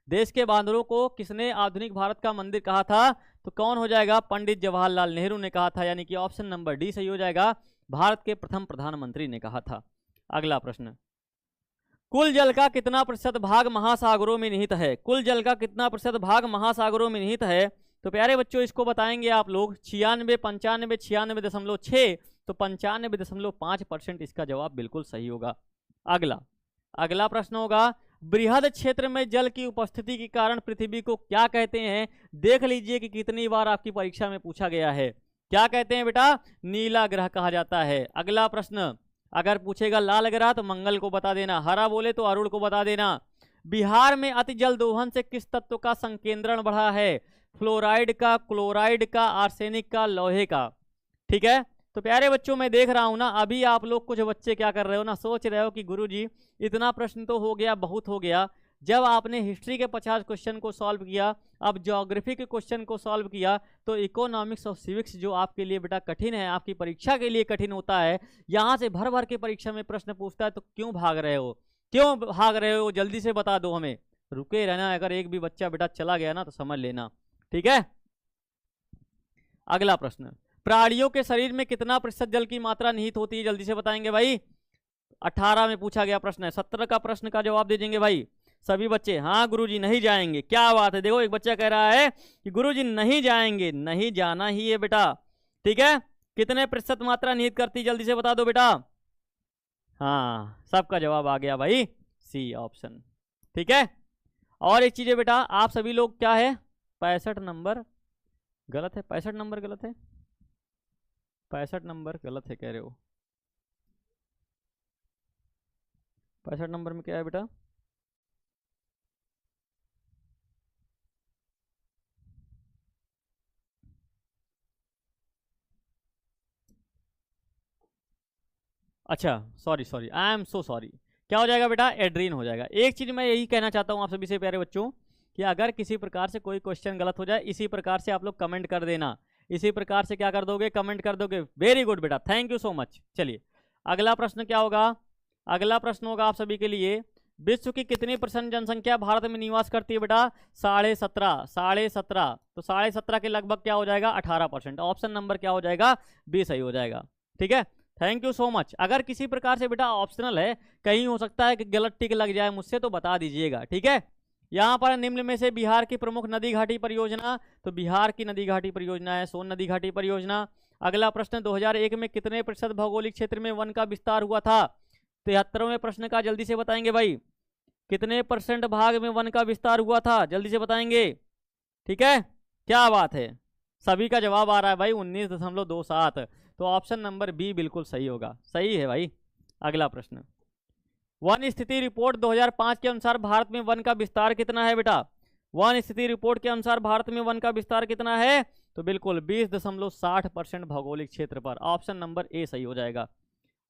देश के बांदरों को किसने आधुनिक भारत का मंदिर कहा था? तो कौन हो जाएगा? पंडित जवाहरलाल नेहरू ने कहा था, यानी कि ऑप्शन नंबर डी सही हो जाएगा। भारत के प्रथम प्रधानमंत्री ने कहा था। अगला प्रश्न, कुल जल का कितना प्रतिशत भाग महासागरों में निहित है? कुल जल का कितना प्रतिशत भाग महासागरों में निहित है? तो प्यारे बच्चों इसको बताएंगे आप लोग 96, 95, 96.6, तो 95.5% इसका जवाब बिल्कुल सही होगा। अगला प्रश्न होगा, बृहद क्षेत्र में जल की उपस्थिति के कारण पृथ्वी को क्या कहते हैं? देख लीजिए कि कितनी बार आपकी परीक्षा में पूछा गया है। क्या कहते हैं बेटा? नीला ग्रह कहा जाता है। अगला प्रश्न, अगर पूछेगा लाल ग्रह तो मंगल को बता देना, हरा बोले तो अरुण को बता देना। बिहार में अति जल दोहन से किस तत्व का संकेंद्रण बढ़ा है? फ्लोराइड का, क्लोराइड का, आर्सेनिक का, लोहे का। ठीक है, तो प्यारे बच्चों मैं देख रहा हूं ना, अभी आप लोग कुछ बच्चे क्या कर रहे हो ना, सोच रहे हो कि गुरुजी इतना प्रश्न तो हो गया, बहुत हो गया। जब आपने हिस्ट्री के 50 क्वेश्चन को सॉल्व किया, अब ज्योग्राफी के क्वेश्चन को सॉल्व किया, तो इकोनॉमिक्स और सिविक्स जो आपके लिए बेटा कठिन है, आपकी परीक्षा के लिए कठिन होता है, यहाँ से भर भर के परीक्षा में प्रश्न पूछता है, तो क्यों भाग रहे हो, क्यों भाग रहे हो, जल्दी से बता दो हमें। रुके रहना, अगर एक भी बच्चा बेटा चला गया ना तो समझ लेना। ठीक है, अगला प्रश्न, प्राणियों के शरीर में कितना प्रतिशत जल की मात्रा निहित होती है, जल्दी से बताएंगे भाई। 18 में पूछा गया प्रश्न है, 17 का प्रश्न का जवाब दे देंगे भाई सभी बच्चे। हाँ गुरुजी नहीं जाएंगे, क्या बात है, देखो एक बच्चा कह रहा है कि गुरुजी नहीं जाएंगे, नहीं जाना ही है बेटा। ठीक है, कितने प्रतिशत मात्रा निहित करती, जल्दी से बता दो बेटा। हाँ सबका जवाब आ गया भाई, सी ऑप्शन। ठीक है, और एक चीज है बेटा, आप सभी लोग क्या है, 65 नंबर गलत है, 65 नंबर गलत है, 65 नंबर गलत है कह रहे हो, 65 नंबर में क्या है बेटा, अच्छा sorry sorry, I am so sorry. क्या हो जाएगा बेटा, एड्रीन हो जाएगा। एक चीज मैं यही कहना चाहता हूँ आप सभी से प्यारे बच्चों, कि अगर किसी प्रकार से कोई क्वेश्चन गलत हो जाए, इसी प्रकार से आप लोग कमेंट कर देना, इसी प्रकार से क्या कर दोगे, कमेंट कर दोगे। वेरी गुड बेटा, थैंक यू सो मच। चलिए अगला प्रश्न क्या होगा, अगला प्रश्न होगा आप सभी के लिए, विश्व की कितनी % जनसंख्या भारत में निवास करती है बेटा, 17.5, 17.5, तो 17.5 के लगभग क्या हो जाएगा, 18%। ऑप्शन नंबर क्या हो जाएगा, बी सही हो जाएगा। ठीक है, थैंक यू सो मच। अगर किसी प्रकार से बेटा ऑप्शनल है, कहीं हो सकता है कि गलत टिक लग जाए मुझसे, तो बता दीजिएगा। ठीक है, यहाँ पर निम्न में से बिहार की प्रमुख नदी घाटी परियोजना, तो बिहार की नदी घाटी परियोजना है सोन नदी घाटी परियोजना। अगला प्रश्न, 2001 में कितने प्रतिशत भौगोलिक क्षेत्र में वन का विस्तार हुआ था, 73वें प्रश्न का जल्दी से बताएंगे भाई, कितने % भाग में वन का विस्तार हुआ था, जल्दी से बताएंगे। ठीक है, क्या बात है, सभी का जवाब आ रहा है भाई, 19.27, तो ऑप्शन नंबर बी बिल्कुल सही होगा, सही है भाई। अगला प्रश्न, वन स्थिति रिपोर्ट 2005 के अनुसार भारत में वन का विस्तार कितना है बेटा, वन स्थिति रिपोर्ट के अनुसार भारत में वन का विस्तार कितना है, तो बिल्कुल 20.60% भौगोलिक क्षेत्र पर, ऑप्शन नंबर ए सही हो जाएगा।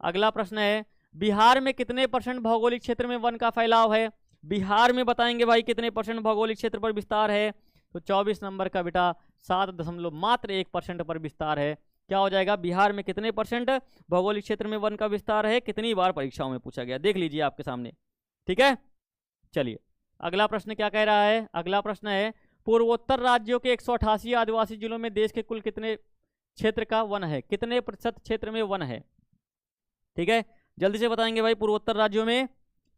अगला प्रश्न है, बिहार में कितने % भौगोलिक क्षेत्र में वन का फैलाव है, बिहार में बताएंगे भाई कितने % भौगोलिक क्षेत्र पर विस्तार है, तो 24 नंबर का बेटा 7.1% पर विस्तार है। क्या हो जाएगा, बिहार में कितने % भौगोलिक क्षेत्र में वन का विस्तार है, कितनी बार परीक्षाओं में पूछा गया, देख लीजिए आपके सामने। ठीक है, चलिए अगला प्रश्न क्या कह रहा है, अगला प्रश्न है, पूर्वोत्तर राज्यों के 188 आदिवासी जिलों में देश के कुल कितने क्षेत्र का वन है, कितने % क्षेत्र में वन है। ठीक है, जल्दी से बताएंगे भाई, पूर्वोत्तर राज्यों में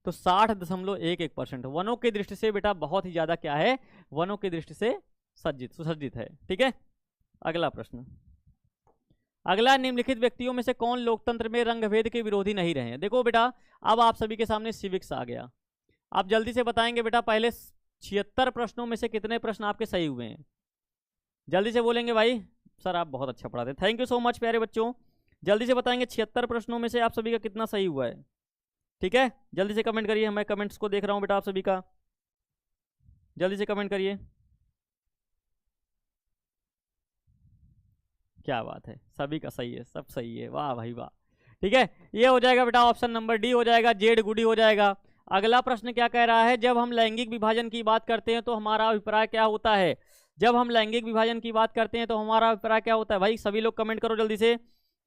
तो 60.11%, वनों की दृष्टि से बेटा बहुत ही ज्यादा क्या है, वनों की दृष्टि से सुसज्जित है। ठीक है, अगला प्रश्न, अगला, निम्नलिखित व्यक्तियों में से कौन लोकतंत्र में रंगभेद के विरोधी नहीं रहे हैं। देखो बेटा, अब आप सभी के सामने सिविक्स आ गया, आप जल्दी से बताएंगे बेटा, पहले 76 प्रश्नों में से कितने प्रश्न आपके सही हुए हैं, जल्दी से बोलेंगे भाई। सर आप बहुत अच्छा पढ़ाते हैं, थैंक यू सो मच प्यारे बच्चों। जल्दी से बताएंगे 76 प्रश्नों में से आप सभी का कितना सही हुआ है। ठीक है, जल्दी से कमेंट करिए, मैं कमेंट्स को देख रहा हूँ बेटा आप सभी का, जल्दी से कमेंट करिए। क्या बात है, सभी का सही है, सब सही है, वाह भाई वाह। ठीक है, ये हो जाएगा बेटा, ऑप्शन नंबर डी हो जाएगा, जेड गुडी हो जाएगा। अगला प्रश्न क्या कह रहा है, जब हम लैंगिक विभाजन की बात करते हैं तो हमारा अभिप्राय क्या होता है, जब हम लैंगिक विभाजन की बात करते हैं तो हमारा अभिप्राय क्या होता है, भाई सभी लोग कमेंट करो जल्दी से,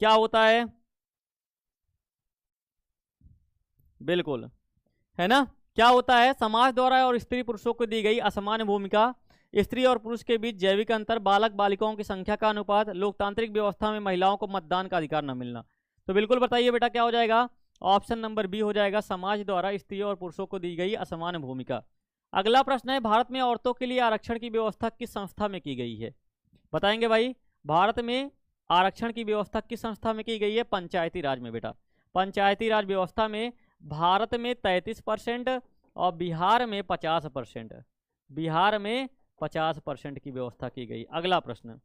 क्या होता है, बिल्कुल है ना, क्या होता है, समाज द्वारा और स्त्री पुरुषों को दी गई असमान भूमिका, स्त्री और पुरुष के बीच जैविक अंतर, बालक बालिकाओं की संख्या का अनुपात, लोकतांत्रिक व्यवस्था में महिलाओं को मतदान का अधिकार न मिलना। तो बिल्कुल बताइए बेटा क्या हो जाएगा, ऑप्शन नंबर बी हो जाएगा, समाज द्वारा स्त्री और पुरुषों को दी गई असमान भूमिका। अगला प्रश्न है, भारत में औरतों के लिए आरक्षण की व्यवस्था किस संस्था में की गई है, बताएंगे भाई। भारत में आरक्षण की व्यवस्था किस संस्था में की गई है, पंचायती राज में बेटा, पंचायती राज व्यवस्था में भारत में 33% और बिहार में 50%, बिहार में 50% की व्यवस्था की गई। अगला प्रश्न,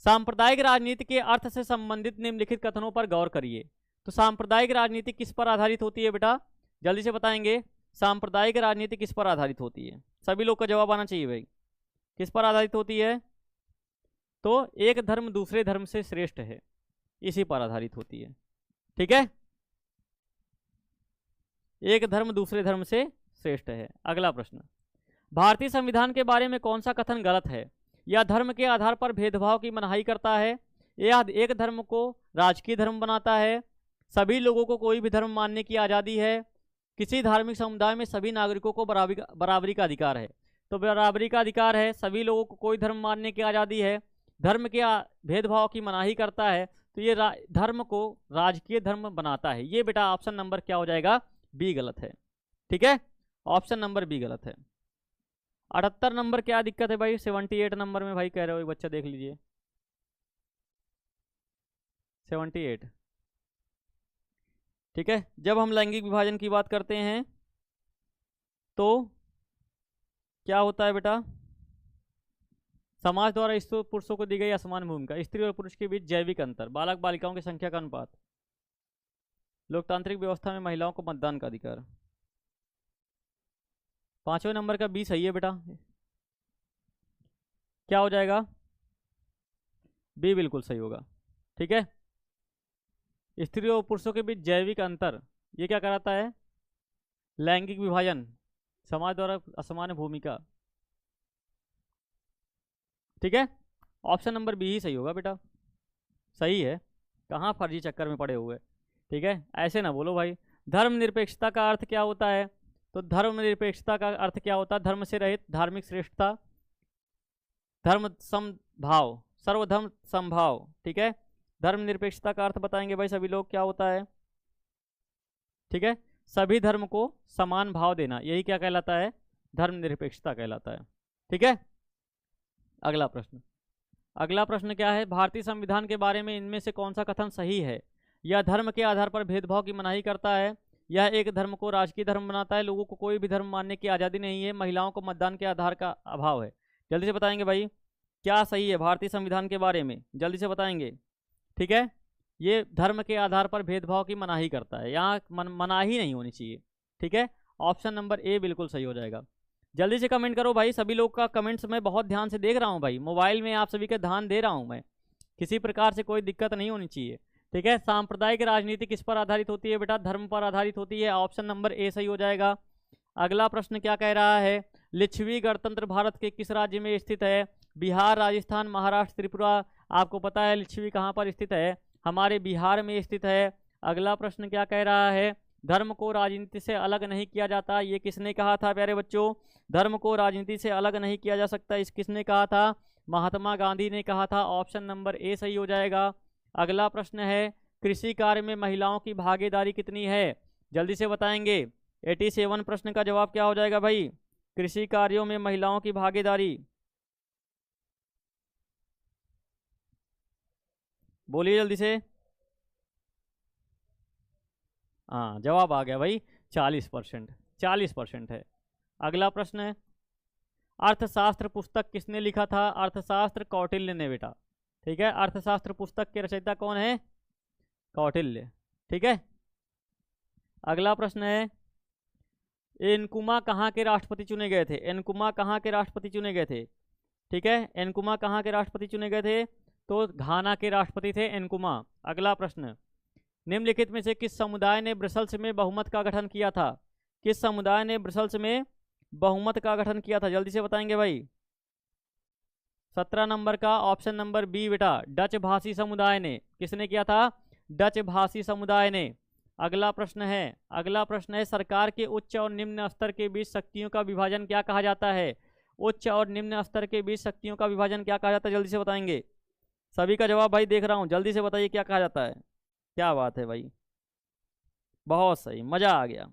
सांप्रदायिक राजनीति के अर्थ से संबंधित निम्नलिखित कथनों पर गौर करिए। तो सांप्रदायिक राजनीति किस पर आधारित होती है बेटा, जल्दी से बताएंगे, सांप्रदायिक राजनीति किस पर आधारित होती है, सभी लोग का जवाब आना चाहिए भाई। किस पर आधारित होती है? तो एक धर्म दूसरे धर्म से श्रेष्ठ है, इसी पर आधारित होती है। ठीक है, एक धर्म दूसरे धर्म से श्रेष्ठ है। अगला प्रश्न, भारतीय संविधान के बारे में कौन सा कथन गलत है? यह धर्म के आधार पर भेदभाव की मनाही करता है, यह एक धर्म को राजकीय धर्म बनाता है, सभी लोगों को कोई भी धर्म मानने की आज़ादी है, किसी धार्मिक समुदाय में सभी नागरिकों को बराबरी का अधिकार है। तो बराबरी का अधिकार है, सभी लोगों को कोई धर्म मानने की आज़ादी है, धर्म के भेदभाव की मनाही करता है, तो ये धर्म को राजकीय धर्म बनाता है। ये बेटा ऑप्शन नंबर क्या हो जाएगा? बी गलत है। ठीक है, ऑप्शन नंबर बी गलत है। 78 नंबर क्या दिक्कत है भाई? 78 नंबर में भाई कह रहे हो बच्चा, देख लीजिए 78। ठीक है, जब हम लैंगिक विभाजन की बात करते हैं तो क्या होता है बेटा? समाज द्वारा स्त्री पुरुषों को दी गई असमान भूमिका, स्त्री और पुरुष के बीच जैविक अंतर, बालक बालिकाओं की संख्या का अनुपात, लोकतांत्रिक व्यवस्था में महिलाओं को मतदान का अधिकार। 5वें नंबर का बी सही है बेटा। क्या हो जाएगा? बी बिल्कुल सही होगा। ठीक है, स्त्री और पुरुषों के बीच जैविक अंतर, ये क्या कराता है? लैंगिक विभाजन, समाज द्वारा असमान भूमिका। ठीक है, ऑप्शन नंबर बी ही सही होगा बेटा, सही है, कहाँ फर्जी चक्कर में पड़े हुए। ठीक है, ऐसे ना बोलो भाई। धर्मनिरपेक्षता का अर्थ क्या होता है? तो धर्मनिरपेक्षता का अर्थ क्या होता है? धर्म से रहित, धार्मिक श्रेष्ठता, धर्म समभाव, सर्वधर्म समभाव। ठीक है, धर्मनिरपेक्षता का अर्थ बताएंगे भाई सभी लोग, क्या होता है? ठीक है, सभी धर्म को समान भाव देना, यही क्या कहलाता है? धर्मनिरपेक्षता कहलाता है। ठीक है, अगला प्रश्न। अगला प्रश्न क्या है? भारतीय संविधान के बारे में इनमें से कौन सा कथन सही है? यह धर्म के आधार पर भेदभाव की मनाही करता है, यह एक धर्म को राजकीय धर्म बनाता है, लोगों को कोई भी धर्म मानने की आज़ादी नहीं है, महिलाओं को मतदान के आधार का अभाव है। जल्दी से बताएंगे भाई क्या सही है भारतीय संविधान के बारे में, जल्दी से बताएंगे। ठीक है, ये धर्म के आधार पर भेदभाव की मनाही करता है, यहाँ मनाही नहीं होनी चाहिए। ठीक है, ऑप्शन नंबर ए बिल्कुल सही हो जाएगा। जल्दी से कमेंट करो भाई, सभी लोग का कमेंट्स मैं बहुत ध्यान से देख रहा हूँ भाई, मोबाइल में आप सभी का ध्यान दे रहा हूँ मैं, किसी प्रकार से कोई दिक्कत नहीं होनी चाहिए। ठीक है, सांप्रदायिक राजनीति किस पर आधारित होती है बेटा? धर्म पर आधारित होती है, ऑप्शन नंबर ए सही हो जाएगा। अगला प्रश्न क्या कह रहा है? लिच्छवी गणतंत्र भारत के किस राज्य में स्थित है? बिहार, राजस्थान, महाराष्ट्र, त्रिपुरा। आपको पता है लिच्छवी कहाँ पर स्थित है? हमारे बिहार में स्थित है। अगला प्रश्न क्या कह रहा है? धर्म को राजनीति से अलग नहीं किया जाता, ये किसने कहा था प्यारे बच्चों? धर्म को राजनीति से अलग नहीं किया जा सकता, इस किसने कहा था? महात्मा गांधी ने कहा था, ऑप्शन नंबर ए सही हो जाएगा। अगला प्रश्न है, कृषि कार्य में महिलाओं की भागीदारी कितनी है? जल्दी से बताएंगे। 87 प्रश्न का जवाब क्या हो जाएगा भाई? कृषि कार्यों में महिलाओं की भागीदारी, बोलिए जल्दी से। हाँ, जवाब आ गया भाई, 40%, 40% है। अगला प्रश्न है, अर्थशास्त्र पुस्तक किसने लिखा था? अर्थशास्त्र कौटिल्य ने बेटा। ठीक है, अर्थशास्त्र पुस्तक के रचयिता कौन है? कौटिल्य। ठीक है, अगला प्रश्न है, एनकुमा कहाँ के राष्ट्रपति चुने गए थे? एनकुमा कहाँ के राष्ट्रपति चुने गए थे? ठीक है, एनकुमा कहाँ के राष्ट्रपति चुने गए थे? तो घाना के राष्ट्रपति थे एनकुमा। अगला प्रश्न, निम्नलिखित में से किस समुदाय ने ब्रसेल्स में बहुमत का गठन किया था? किस समुदाय ने ब्रसेल्स में बहुमत का गठन किया था? जल्दी से बताएंगे भाई। 17 नंबर का ऑप्शन नंबर बी बेटा, डच भाषी समुदाय ने। किसने किया था? डच भाषी समुदाय ने। अगला प्रश्न है, सरकार के उच्च और निम्न स्तर के बीच शक्तियों का विभाजन क्या कहा जाता है? उच्च और निम्न स्तर के बीच शक्तियों का विभाजन क्या कहा जाता है? जल्दी से बताएंगे। सभी का जवाब भाई देख रहा हूँ, जल्दी से बताइए क्या कहा जाता है। क्या बात है भाई, बहुत सही, मजा आ गया।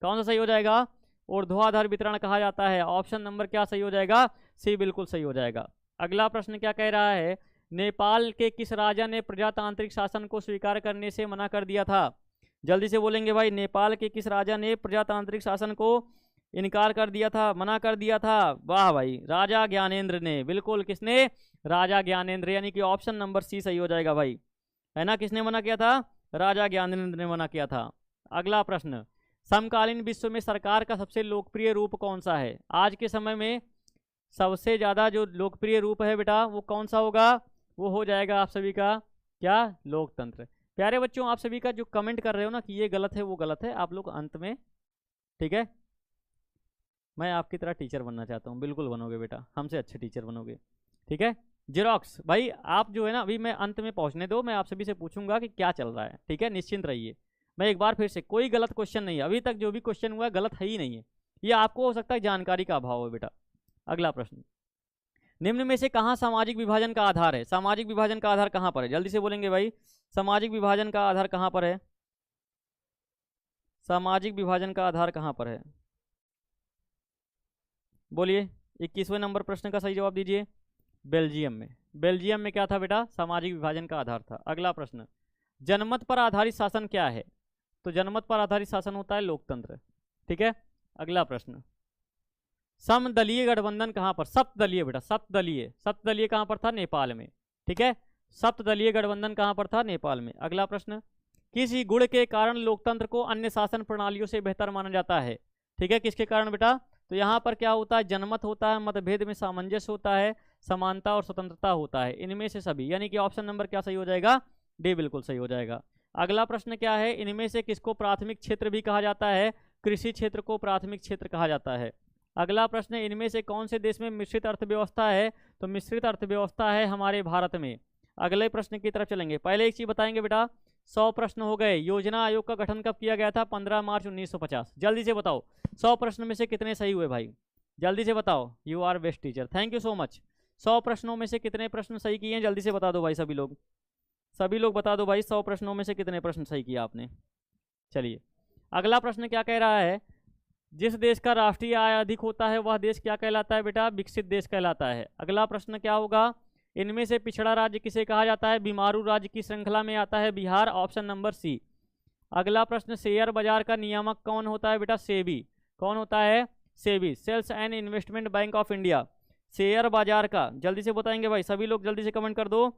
कौन सा सही हो जाएगा? ऊर्ध्वाधर वितरण कहा जाता है। ऑप्शन नंबर क्या सही हो जाएगा? सी बिल्कुल सही हो जाएगा। अगला प्रश्न क्या कह रहा है? नेपाल के किस राजा ने प्रजातांत्रिक शासन को स्वीकार करने से मना कर दिया था? जल्दी से बोलेंगे भाई, नेपाल के किस राजा ने प्रजातांत्रिक शासन को इनकार कर दिया था, मना कर दिया था? वाह भाई, राजा ज्ञानेंद्र ने। बिल्कुल, किसने? राजा ज्ञानेंद्र, यानी कि ऑप्शन नंबर सी सही हो जाएगा भाई, है ना। किसने मना किया था? राजा ज्ञानेंद्र ने मना किया था। अगला प्रश्न, समकालीन विश्व में सरकार का सबसे लोकप्रिय रूप कौन सा है? आज के समय में सबसे ज़्यादा जो लोकप्रिय रूप है बेटा वो कौन सा होगा? वो हो जाएगा आप सभी का क्या? लोकतंत्र। प्यारे बच्चों, आप सभी का जो कमेंट कर रहे हो ना कि ये गलत है वो गलत है, आप लोग अंत में, ठीक है, मैं आपकी तरह टीचर बनना चाहता हूँ, बिल्कुल बनोगे बेटा, हमसे अच्छे टीचर बनोगे, ठीक है। जेरोक्स भाई आप जो है ना, अभी मैं अंत में पहुँचने दो, मैं आप सभी से पूछूंगा कि क्या चल रहा है, ठीक है, निश्चिंत रहिए। मैं एक बार फिर से, कोई गलत क्वेश्चन नहीं है, अभी तक जो भी क्वेश्चन हुआ है गलत है ही नहीं है, ये आपको हो सकता है जानकारी का अभाव है बेटा। अगला प्रश्न, निम्न में से कहाँ सामाजिक विभाजन का आधार है? सामाजिक विभाजन का आधार कहाँ पर है? जल्दी से बोलेंगे भाई, सामाजिक विभाजन का आधार कहाँ पर है? सामाजिक विभाजन का आधार कहाँ पर है? बोलिए, 21वें नंबर प्रश्न का सही जवाब दीजिए। बेल्जियम में। बेल्जियम में क्या था बेटा? सामाजिक विभाजन का आधार था। अगला प्रश्न, जनमत पर आधारित शासन क्या है? तो जनमत पर आधारित शासन होता है लोकतंत्र, ठीक है। अगला प्रश्न, समदलीय गठबंधन कहाँ पर? सप्तदलीय बेटा, सप्तदलीय, सप्तदलीय कहाँ पर था? नेपाल में, ठीक है। सप्तदलीय गठबंधन कहाँ पर था? नेपाल में। अगला प्रश्न, किसी गुण के कारण लोकतंत्र को अन्य शासन प्रणालियों से बेहतर माना जाता है? ठीक है, किसके कारण बेटा? तो यहाँ पर क्या होता है? जनमत होता है, मतभेद में सामंजस्य होता है, समानता और स्वतंत्रता होता है, इनमें से सभी, यानी कि ऑप्शन नंबर क्या सही हो जाएगा? डी बिल्कुल सही हो जाएगा। अगला प्रश्न क्या है? इनमें से किसको प्राथमिक क्षेत्र भी कहा जाता है? कृषि क्षेत्र को प्राथमिक क्षेत्र कहा जाता है। अगला प्रश्न, इनमें से कौन से देश में मिश्रित अर्थव्यवस्था है? तो मिश्रित अर्थव्यवस्था है हमारे भारत में। अगले प्रश्न की तरफ चलेंगे, पहले एक चीज बताएंगे बेटा, 100 प्रश्न हो गए। योजना आयोग का गठन कब किया गया था? 15 मार्च 1950। जल्दी से बताओ 100 प्रश्न में से कितने सही हुए भाई? जल्दी से बताओ। You are best teacher, thank you so much. 100 प्रश्नों में से कितने प्रश्न सही किए हैं? जल्दी से बता दो भाई, सभी लोग, सभी लोग बता दो भाई, 100 प्रश्नों में से कितने प्रश्न सही किया आपने? चलिए, अगला प्रश्न क्या कह रहा है? जिस देश का राष्ट्रीय आय अधिक होता है वह देश क्या कहलाता है बेटा? विकसित देश कहलाता है। अगला प्रश्न क्या होगा? इनमें से पिछड़ा राज्य किसे कहा जाता है? बीमारू राज्य की श्रृंखला में आता है बिहार, ऑप्शन नंबर सी। अगला प्रश्न, शेयर बाजार का नियामक कौन होता है बेटा? सेबी। कौन होता है? SEBI, sales and investment bank of India. Share बाजार का, जल्दी से बताएंगे भाई, सभी लोग जल्दी से कमेंट कर दो,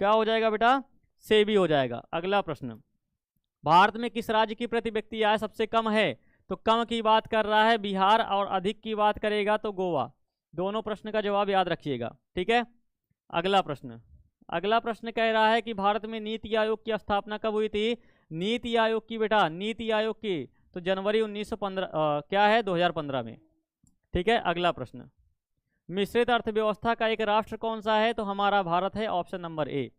क्या हो जाएगा बेटा? सेबी हो जाएगा। अगला प्रश्न, भारत में किस राज्य की प्रति व्यक्ति आय सबसे कम है? तो कम की बात कर रहा है बिहार, और अधिक की बात करेगा तो गोवा। दोनों प्रश्न का जवाब याद रखिएगा, ठीक है। अगला प्रश्न, अगला प्रश्न कह रहा है कि भारत में नीति आयोग की स्थापना कब हुई थी? नीति आयोग की बेटा, नीति आयोग की तो जनवरी 1915 क्या है? 2015 में, ठीक है। अगला प्रश्न, मिश्रित अर्थव्यवस्था का एक राष्ट्र कौन सा है? तो हमारा भारत है, ऑप्शन नंबर ए।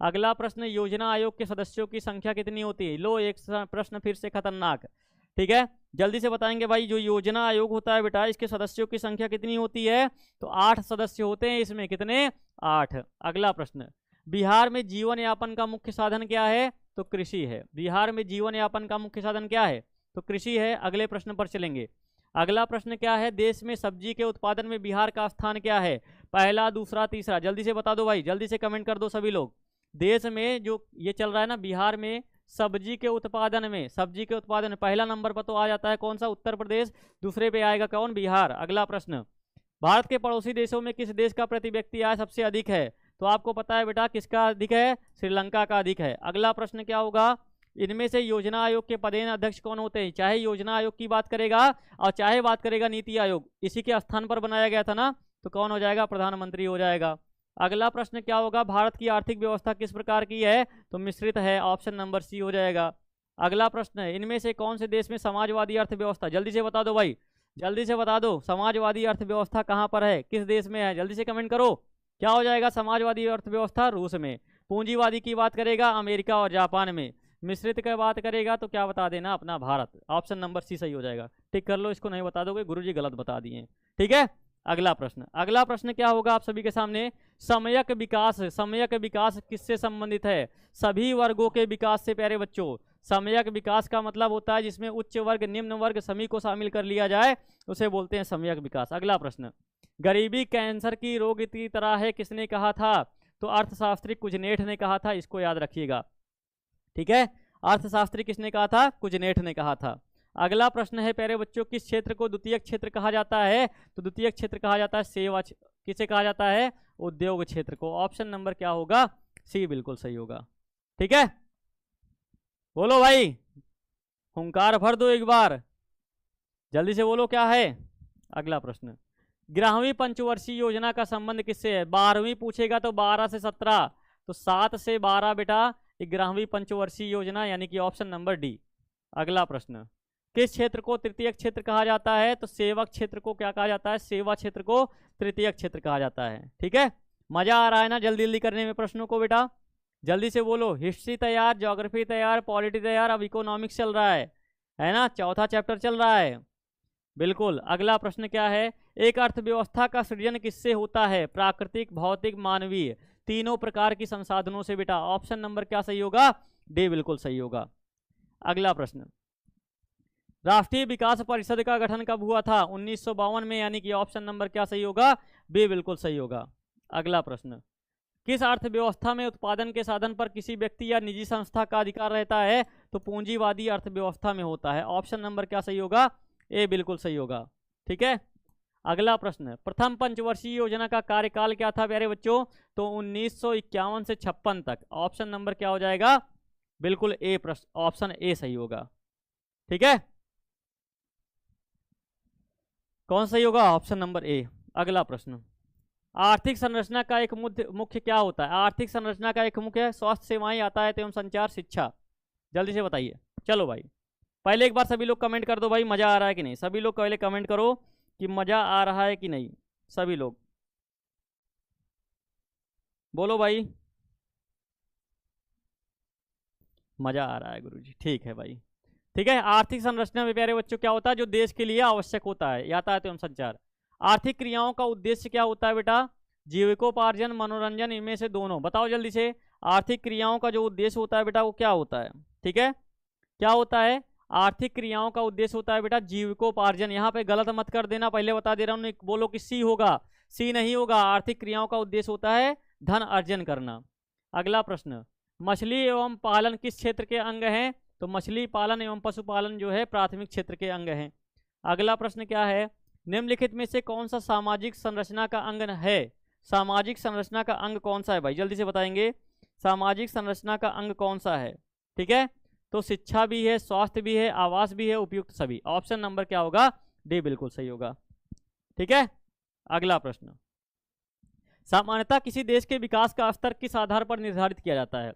अगला प्रश्न, योजना आयोग के सदस्यों की संख्या कितनी होती है? लो, एक प्रश्न फिर से खतरनाक, ठीक है, जल्दी से बताएंगे भाई। जो योजना आयोग होता है बेटा, इसके सदस्यों की संख्या कितनी होती है? तो 8 सदस्य होते हैं इसमें, कितने? 8। अगला प्रश्न, बिहार में जीवन यापन का मुख्य साधन क्या है? तो कृषि है। बिहार में जीवन यापन का मुख्य साधन क्या है? तो कृषि है। अगले प्रश्न पर चलेंगे। अगला प्रश्न क्या है? देश में सब्जी के उत्पादन में बिहार का स्थान क्या है? पहला, दूसरा, तीसरा, जल्दी से बता दो भाई, जल्दी से कमेंट कर दो सभी लोग। देश में जो ये चल रहा है ना, बिहार में सब्जी के उत्पादन में, सब्जी के उत्पादन में पहला नंबर पर तो आ जाता है कौन सा? उत्तर प्रदेश। दूसरे पे आएगा कौन? बिहार। अगला प्रश्न, भारत के पड़ोसी देशों में किस देश का प्रति व्यक्ति आय सबसे अधिक है? तो आपको पता है बेटा किसका अधिक है? श्रीलंका का अधिक है। अगला प्रश्न क्या होगा? इनमें से योजना आयोग के पदेन अध्यक्ष कौन होते हैं? चाहे योजना आयोग की बात करेगा और चाहे बात करेगा नीति आयोग, इसी के स्थान पर बनाया गया था ना, तो कौन हो जाएगा? प्रधानमंत्री हो जाएगा। अगला प्रश्न क्या होगा? भारत की आर्थिक व्यवस्था किस प्रकार की है? तो मिश्रित है, ऑप्शन नंबर सी हो जाएगा। अगला प्रश्न है, इनमें से कौन से देश में समाजवादी अर्थव्यवस्था? जल्दी से बता दो भाई, जल्दी से बता दो, समाजवादी अर्थव्यवस्था कहाँ पर है? किस देश में है? जल्दी से कमेंट करो, क्या हो जाएगा? समाजवादी अर्थव्यवस्था रूस में। पूंजीवादी की बात करेगा अमेरिका और जापान में। मिश्रित की बात करेगा तो क्या बता देना? अपना भारत, ऑप्शन नंबर सी सही हो जाएगा। टिक कर लो, इसको नहीं बता दोगे गुरुजी गलत बता दिए, ठीक है। अगला प्रश्न, अगला प्रश्न क्या होगा आप सभी के सामने? समयक विकास, समयक विकास किससे संबंधित है? सभी वर्गों के विकास से प्यारे बच्चों। समयक विकास का मतलब होता है जिसमें उच्च वर्ग निम्न वर्ग सभी को शामिल कर लिया जाए, उसे बोलते हैं समयक विकास। अगला प्रश्न, गरीबी कैंसर की रोग की तरह है, किसने कहा था? तो अर्थशास्त्री कुजनेठ ने कहा था, इसको याद रखिएगा, ठीक है। अर्थशास्त्री किसने कहा था? कुजनेठ ने कहा था। अगला प्रश्न है प्यारे बच्चों, किस क्षेत्र को द्वितीयक क्षेत्र कहा जाता है? तो द्वितीयक क्षेत्र कहा जाता है सेवा, किसे कहा जाता है? उद्योग क्षेत्र को। ऑप्शन नंबर क्या होगा? सी बिल्कुल सही होगा, ठीक है। बोलो भाई, हुंकार भर दो एक बार, जल्दी से बोलो क्या है? अगला प्रश्न, 11वीं पंचवर्षीय योजना का संबंध किससे है? 12वीं पूछेगा तो 12 से 17, तो 7 से 12 बेटा 11वीं पंचवर्षीय योजना, यानी कि ऑप्शन नंबर डी। अगला प्रश्न, किस क्षेत्र को तृतीयक क्षेत्र कहा जाता है? तो सेवक क्षेत्र को क्या कहा जाता है? सेवा क्षेत्र को तृतीयक क्षेत्र कहा जाता है। ठीक है, मजा आ रहा है ना जल्दी जल्दी करने में प्रश्नों को बेटा? जल्दी से बोलो। हिस्ट्री तैयार, ज्योग्राफी तैयार, पॉलिटी तैयार, अब इकोनॉमिक्स चल रहा है ना? चौथा चैप्टर चल रहा है। बिल्कुल। अगला प्रश्न क्या है? एक अर्थव्यवस्था का सृजन किससे होता है? प्राकृतिक, भौतिक, मानवीय, तीनों प्रकार की संसाधनों से बेटा। ऑप्शन नंबर क्या सही होगा? डी बिल्कुल सही होगा। अगला प्रश्न, राष्ट्रीय विकास परिषद का गठन कब हुआ था? 1952 में, यानी कि ऑप्शन नंबर क्या सही होगा? बी बिल्कुल सही होगा। अगला प्रश्न, किस अर्थव्यवस्था में उत्पादन के साधन पर किसी व्यक्ति या निजी संस्था का अधिकार रहता है? तो पूंजीवादी अर्थव्यवस्था में होता है। ऑप्शन नंबर क्या सही होगा? ए बिल्कुल सही होगा। ठीक है। अगला प्रश्न, प्रथम पंचवर्षीय योजना का कार्यकाल क्या था प्यारे बच्चों? तो 1951 से 56 तक। ऑप्शन नंबर क्या हो जाएगा? बिल्कुल ए, प्रश्न ऑप्शन ए सही होगा। ठीक है, कौन सही होगा? Option number A. अगला प्रश्न, आर्थिक संरचना का एक मुख्य क्या होता है? आर्थिक संरचना का एक मुख्य स्वास्थ्य सेवाएं, यातायात एवं संचार, शिक्षा। जल्दी से बताइए। चलो भाई, पहले एक बार सभी लोग कमेंट कर दो भाई, मजा आ रहा है कि नहीं? सभी लोग पहले कमेंट करो कि मजा आ रहा है कि नहीं। सभी लोग बोलो भाई, मजा आ रहा है गुरुजी। ठीक है भाई, ठीक है। आर्थिक संरचना में प्यारे बच्चों क्या होता है? जो देश के लिए आवश्यक होता है, यातायात एवं संचार। आर्थिक क्रियाओं का उद्देश्य क्या होता है बेटा? जीविकोपार्जन, मनोरंजन, इनमें से दोनों। बताओ जल्दी से। आर्थिक क्रियाओं का जो उद्देश्य होता है बेटा वो क्या होता है? ठीक है, क्या होता है? आर्थिक क्रियाओं का उद्देश्य होता है बेटा जीविकोपार्जन। यहाँ पे गलत मत कर देना, पहले बता दे रहा हूँ, बोलो कि सी होगा। सी नहीं होगा। आर्थिक क्रियाओं का उद्देश्य होता है धन अर्जन करना। अगला प्रश्न, मछली एवं पालन किस क्षेत्र के अंग हैं? तो मछली पालन एवं पशुपालन जो है प्राथमिक क्षेत्र के अंग हैं। अगला प्रश्न क्या है? निम्नलिखित में से कौन सा सामाजिक संरचना का अंग है? सामाजिक संरचना का अंग कौन सा है भाई? जल्दी से बताएंगे। सामाजिक संरचना का अंग कौन सा है? ठीक है, तो शिक्षा भी है, स्वास्थ्य भी है, आवास भी है, उपयुक्त सभी। ऑप्शन नंबर क्या होगा? डी बिल्कुल सही होगा। ठीक है। अगला प्रश्न, सामान्यतः किसी देश के विकास का स्तर किस आधार पर निर्धारित किया जाता है?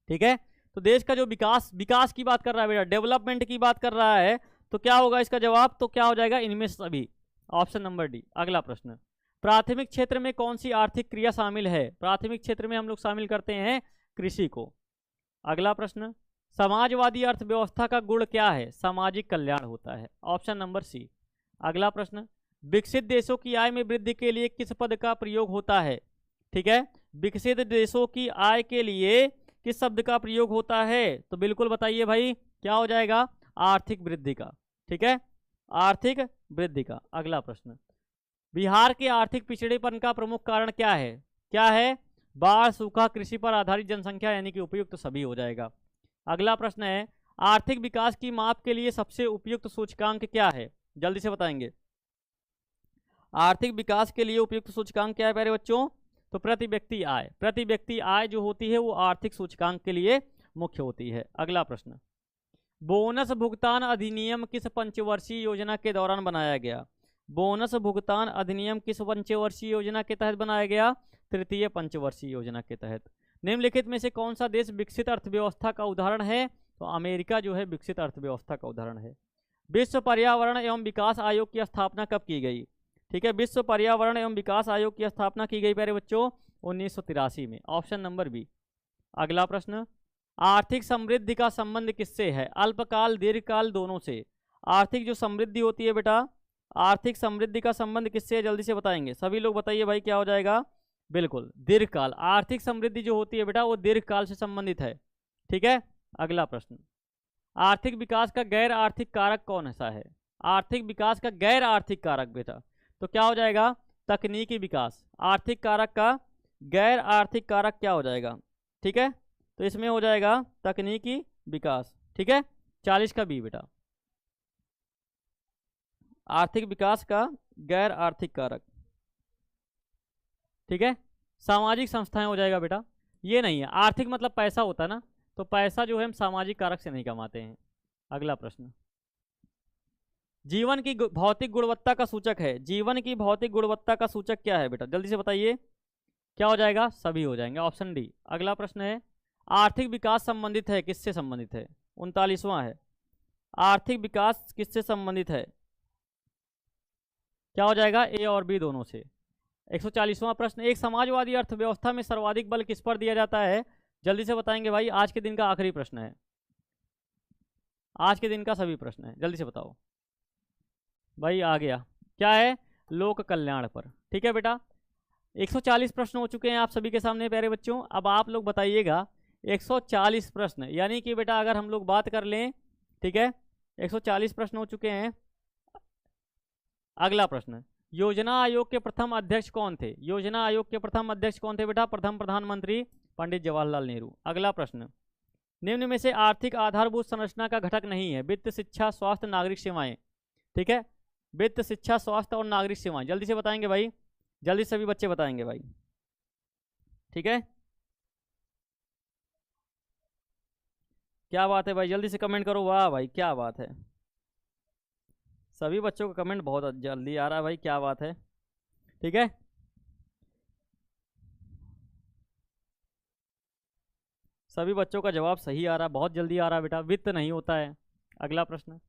ठीक है, तो देश का जो विकास की बात कर रहा है बेटा, डेवलपमेंट की बात कर रहा है, तो क्या होगा इसका जवाब? तो क्या हो जाएगा? इनमें से सभी। Option number D. अगला प्रश्न, प्राथमिक क्षेत्र में कौन सी आर्थिक क्रिया शामिल है? प्राथमिक क्षेत्र में हम लोग शामिल करते हैं कृषि को। अगला प्रश्न, समाजवादी अर्थव्यवस्था का गुण क्या है? सामाजिक कल्याण होता है। Option number C. अगला प्रश्न, विकसित देशों की आय में वृद्धि के लिए किस पद का प्रयोग होता है? ठीक है, विकसित देशों की आय के लिए किस शब्द का प्रयोग होता है? तो बिल्कुल बताइए भाई, क्या हो जाएगा? आर्थिक वृद्धि का। ठीक है, आर्थिक वृद्धि का। अगला प्रश्न, बिहार के आर्थिक पिछड़ेपन का प्रमुख कारण क्या है? क्या है? बाढ़, सूखा, कृषि पर आधारित जनसंख्या, यानी कि उपयुक्त सभी हो जाएगा। अगला प्रश्न है, आर्थिक विकास की माप के लिए सबसे उपयुक्त सूचकांक क्या है? जल्दी से बताएंगे। आर्थिक विकास के लिए उपयुक्त सूचकांक क्या है प्यारे बच्चों? तो प्रति व्यक्ति आय। प्रति व्यक्ति आय जो होती है वो आर्थिक सूचकांक के लिए मुख्य होती है। अगला प्रश्न, बोनस भुगतान अधिनियम किस पंचवर्षीय योजना के दौरान बनाया गया? बोनस भुगतान अधिनियम किस पंचवर्षीय योजना के तहत बनाया गया? तृतीय पंचवर्षीय योजना के तहत। निम्नलिखित में से कौन सा देश विकसित अर्थव्यवस्था का उदाहरण है? तो अमेरिका जो है विकसित अर्थव्यवस्था का उदाहरण है। विश्व पर्यावरण एवं विकास आयोग की स्थापना कब की गई? ठीक है, विश्व पर्यावरण एवं विकास आयोग की स्थापना की गई प्यारे बच्चों 1983 में। Option number B. अगला प्रश्न, आर्थिक समृद्धि का संबंध किससे है? अल्पकाल, दीर्घकाल, दोनों से। आर्थिक जो समृद्धि होती है बेटा, आर्थिक समृद्धि का संबंध किससे है? जल्दी से बताएंगे सभी लोग, बताइए भाई क्या हो जाएगा? बिल्कुल दीर्घकाल। आर्थिक समृद्धि जो होती है बेटा वो दीर्घकाल से संबंधित है। ठीक है। अगला प्रश्न, आर्थिक विकास का गैर आर्थिक कारक कौन सा है? आर्थिक विकास का गैर आर्थिक कारक बेटा, तो क्या हो जाएगा? तकनीकी विकास। आर्थिक कारक का गैर आर्थिक कारक क्या हो जाएगा? ठीक है, तो इसमें हो जाएगा तकनीकी विकास। ठीक है, 40 का बी बेटा। आर्थिक विकास का गैर आर्थिक कारक। ठीक है, सामाजिक संस्थाएं हो जाएगा बेटा। ये नहीं है, आर्थिक मतलब पैसा होता है ना, तो पैसा जो है हम सामाजिक कारक से नहीं कमाते हैं। अगला प्रश्न, जीवन की भौतिक गुणवत्ता का सूचक है। जीवन की भौतिक गुणवत्ता का सूचक क्या है बेटा, जल्दी से बताइए। क्या हो जाएगा, सभी हो जाएंगे, ऑप्शन डी। अगला प्रश्न है, आर्थिक विकास संबंधित है, किससे संबंधित है? 39वां है, आर्थिक विकास किससे संबंधित है? क्या हो जाएगा, ए और बी दोनों से। 140वां प्रश्न, एक समाजवादी अर्थव्यवस्था में सर्वाधिक बल किस पर दिया जाता है? जल्दी से बताएंगे भाई, आज के दिन का आखिरी प्रश्न है, आज के दिन का सभी प्रश्न है, जल्दी से बताओ भाई। आ गया, क्या है, लोक कल्याण पर। ठीक है बेटा, 140 प्रश्न हो चुके हैं आप सभी के सामने प्यारे बच्चों। अब आप लोग बताइएगा 140 प्रश्न, यानी कि बेटा अगर हम लोग बात कर लें, ठीक है, 140 प्रश्न हो चुके हैं। अगला प्रश्न, योजना आयोग के प्रथम अध्यक्ष कौन थे? योजना आयोग के प्रथम अध्यक्ष कौन थे बेटा? प्रथम प्रधानमंत्री पंडित जवाहरलाल नेहरू। अगला प्रश्न, निम्न में से आर्थिक आधारभूत संरचना का घटक नहीं है? वित्त, शिक्षा, स्वास्थ्य, नागरिक सेवाएं। ठीक है, वित्त, शिक्षा, स्वास्थ्य और नागरिक सेवाएं, जल्दी से बताएंगे भाई, जल्दी सभी बच्चे बताएंगे भाई। ठीक है, क्या बात है भाई, जल्दी से कमेंट करो, वाह भाई क्या बात है, सभी बच्चों का कमेंट बहुत जल्दी आ रहा है भाई, क्या बात है। ठीक है, सभी बच्चों का जवाब सही आ रहा है, बहुत जल्दी आ रहा है बेटा, वित्त नहीं होता है। अगला प्रश्न,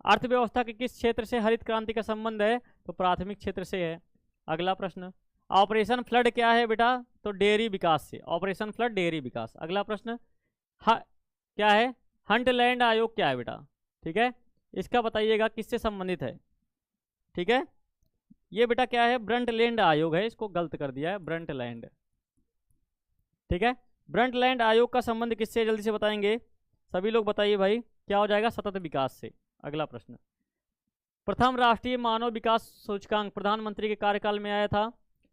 अर्थव्यवस्था के किस क्षेत्र से हरित क्रांति का संबंध है? तो प्राथमिक क्षेत्र से है। अगला प्रश्न, ऑपरेशन फ्लड क्या है बेटा? तो डेयरी विकास से, ऑपरेशन फ्लड डेयरी विकास। अगला प्रश्न, क्या है, हंटलैंड आयोग क्या है बेटा? ठीक है, इसका बताइएगा किससे संबंधित है। ठीक है, ये बेटा क्या है, ब्रंटलैंड आयोग है, इसको गलत कर दिया है, ब्रंटलैंड। ठीक है, ब्रंटलैंड आयोग का संबंध किससे, जल्दी से बताएंगे सभी लोग, बताइए भाई, क्या हो जाएगा, सतत विकास से। अगला प्रश्न, प्रथम राष्ट्रीय मानव विकास सूचकांक प्रधानमंत्री के कार्यकाल में आया था?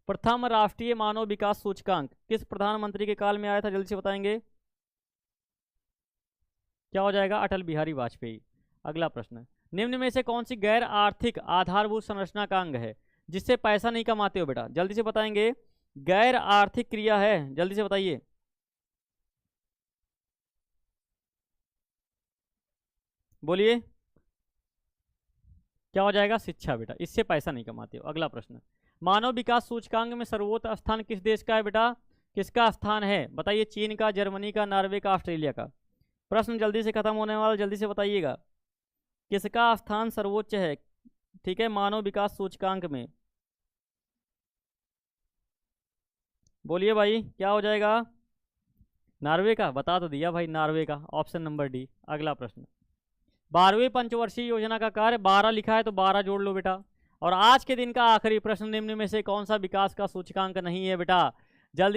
प्रथम राष्ट्रीय मानव विकास सूचकांक किस प्रधानमंत्री के काल में आया था, जल्दी से बताएंगे। क्या हो जाएगा, अटल बिहारी वाजपेयी। अगला प्रश्न, निम्न में से कौन सी गैर आर्थिक आधारभूत संरचना का अंग है जिससे पैसा नहीं कमाते हो बेटा? जल्दी से बताएंगे, गैर आर्थिक क्रिया है, जल्दी से बताइए। बोलिए, क्या हो जाएगा, शिक्षा बेटा, इससे पैसा नहीं कमाते हो। अगला प्रश्न, मानव विकास सूचकांक में सर्वोच्च स्थान किस देश का है बेटा? किसका स्थान है बताइए, चीन का, जर्मनी का, नॉर्वे का, ऑस्ट्रेलिया का। प्रश्न जल्दी से खत्म होने वाला, जल्दी से बताइएगा किसका स्थान सर्वोच्च है। ठीक है, मानव विकास सूचकांक में, बोलिए भाई, क्या हो जाएगा, नॉर्वे का, बता तो दिया भाई, नॉर्वे का, ऑप्शन नंबर डी। अगला प्रश्न, 12वीं पंचवर्षीय योजना का कार्य, 12 लिखा है तो 12 जोड़ लो बेटा। और आज के दिन का आखिरी प्रश्न, निम्न में से कौन सा विकास का सूचकांक नहीं है बेटा? जल्दी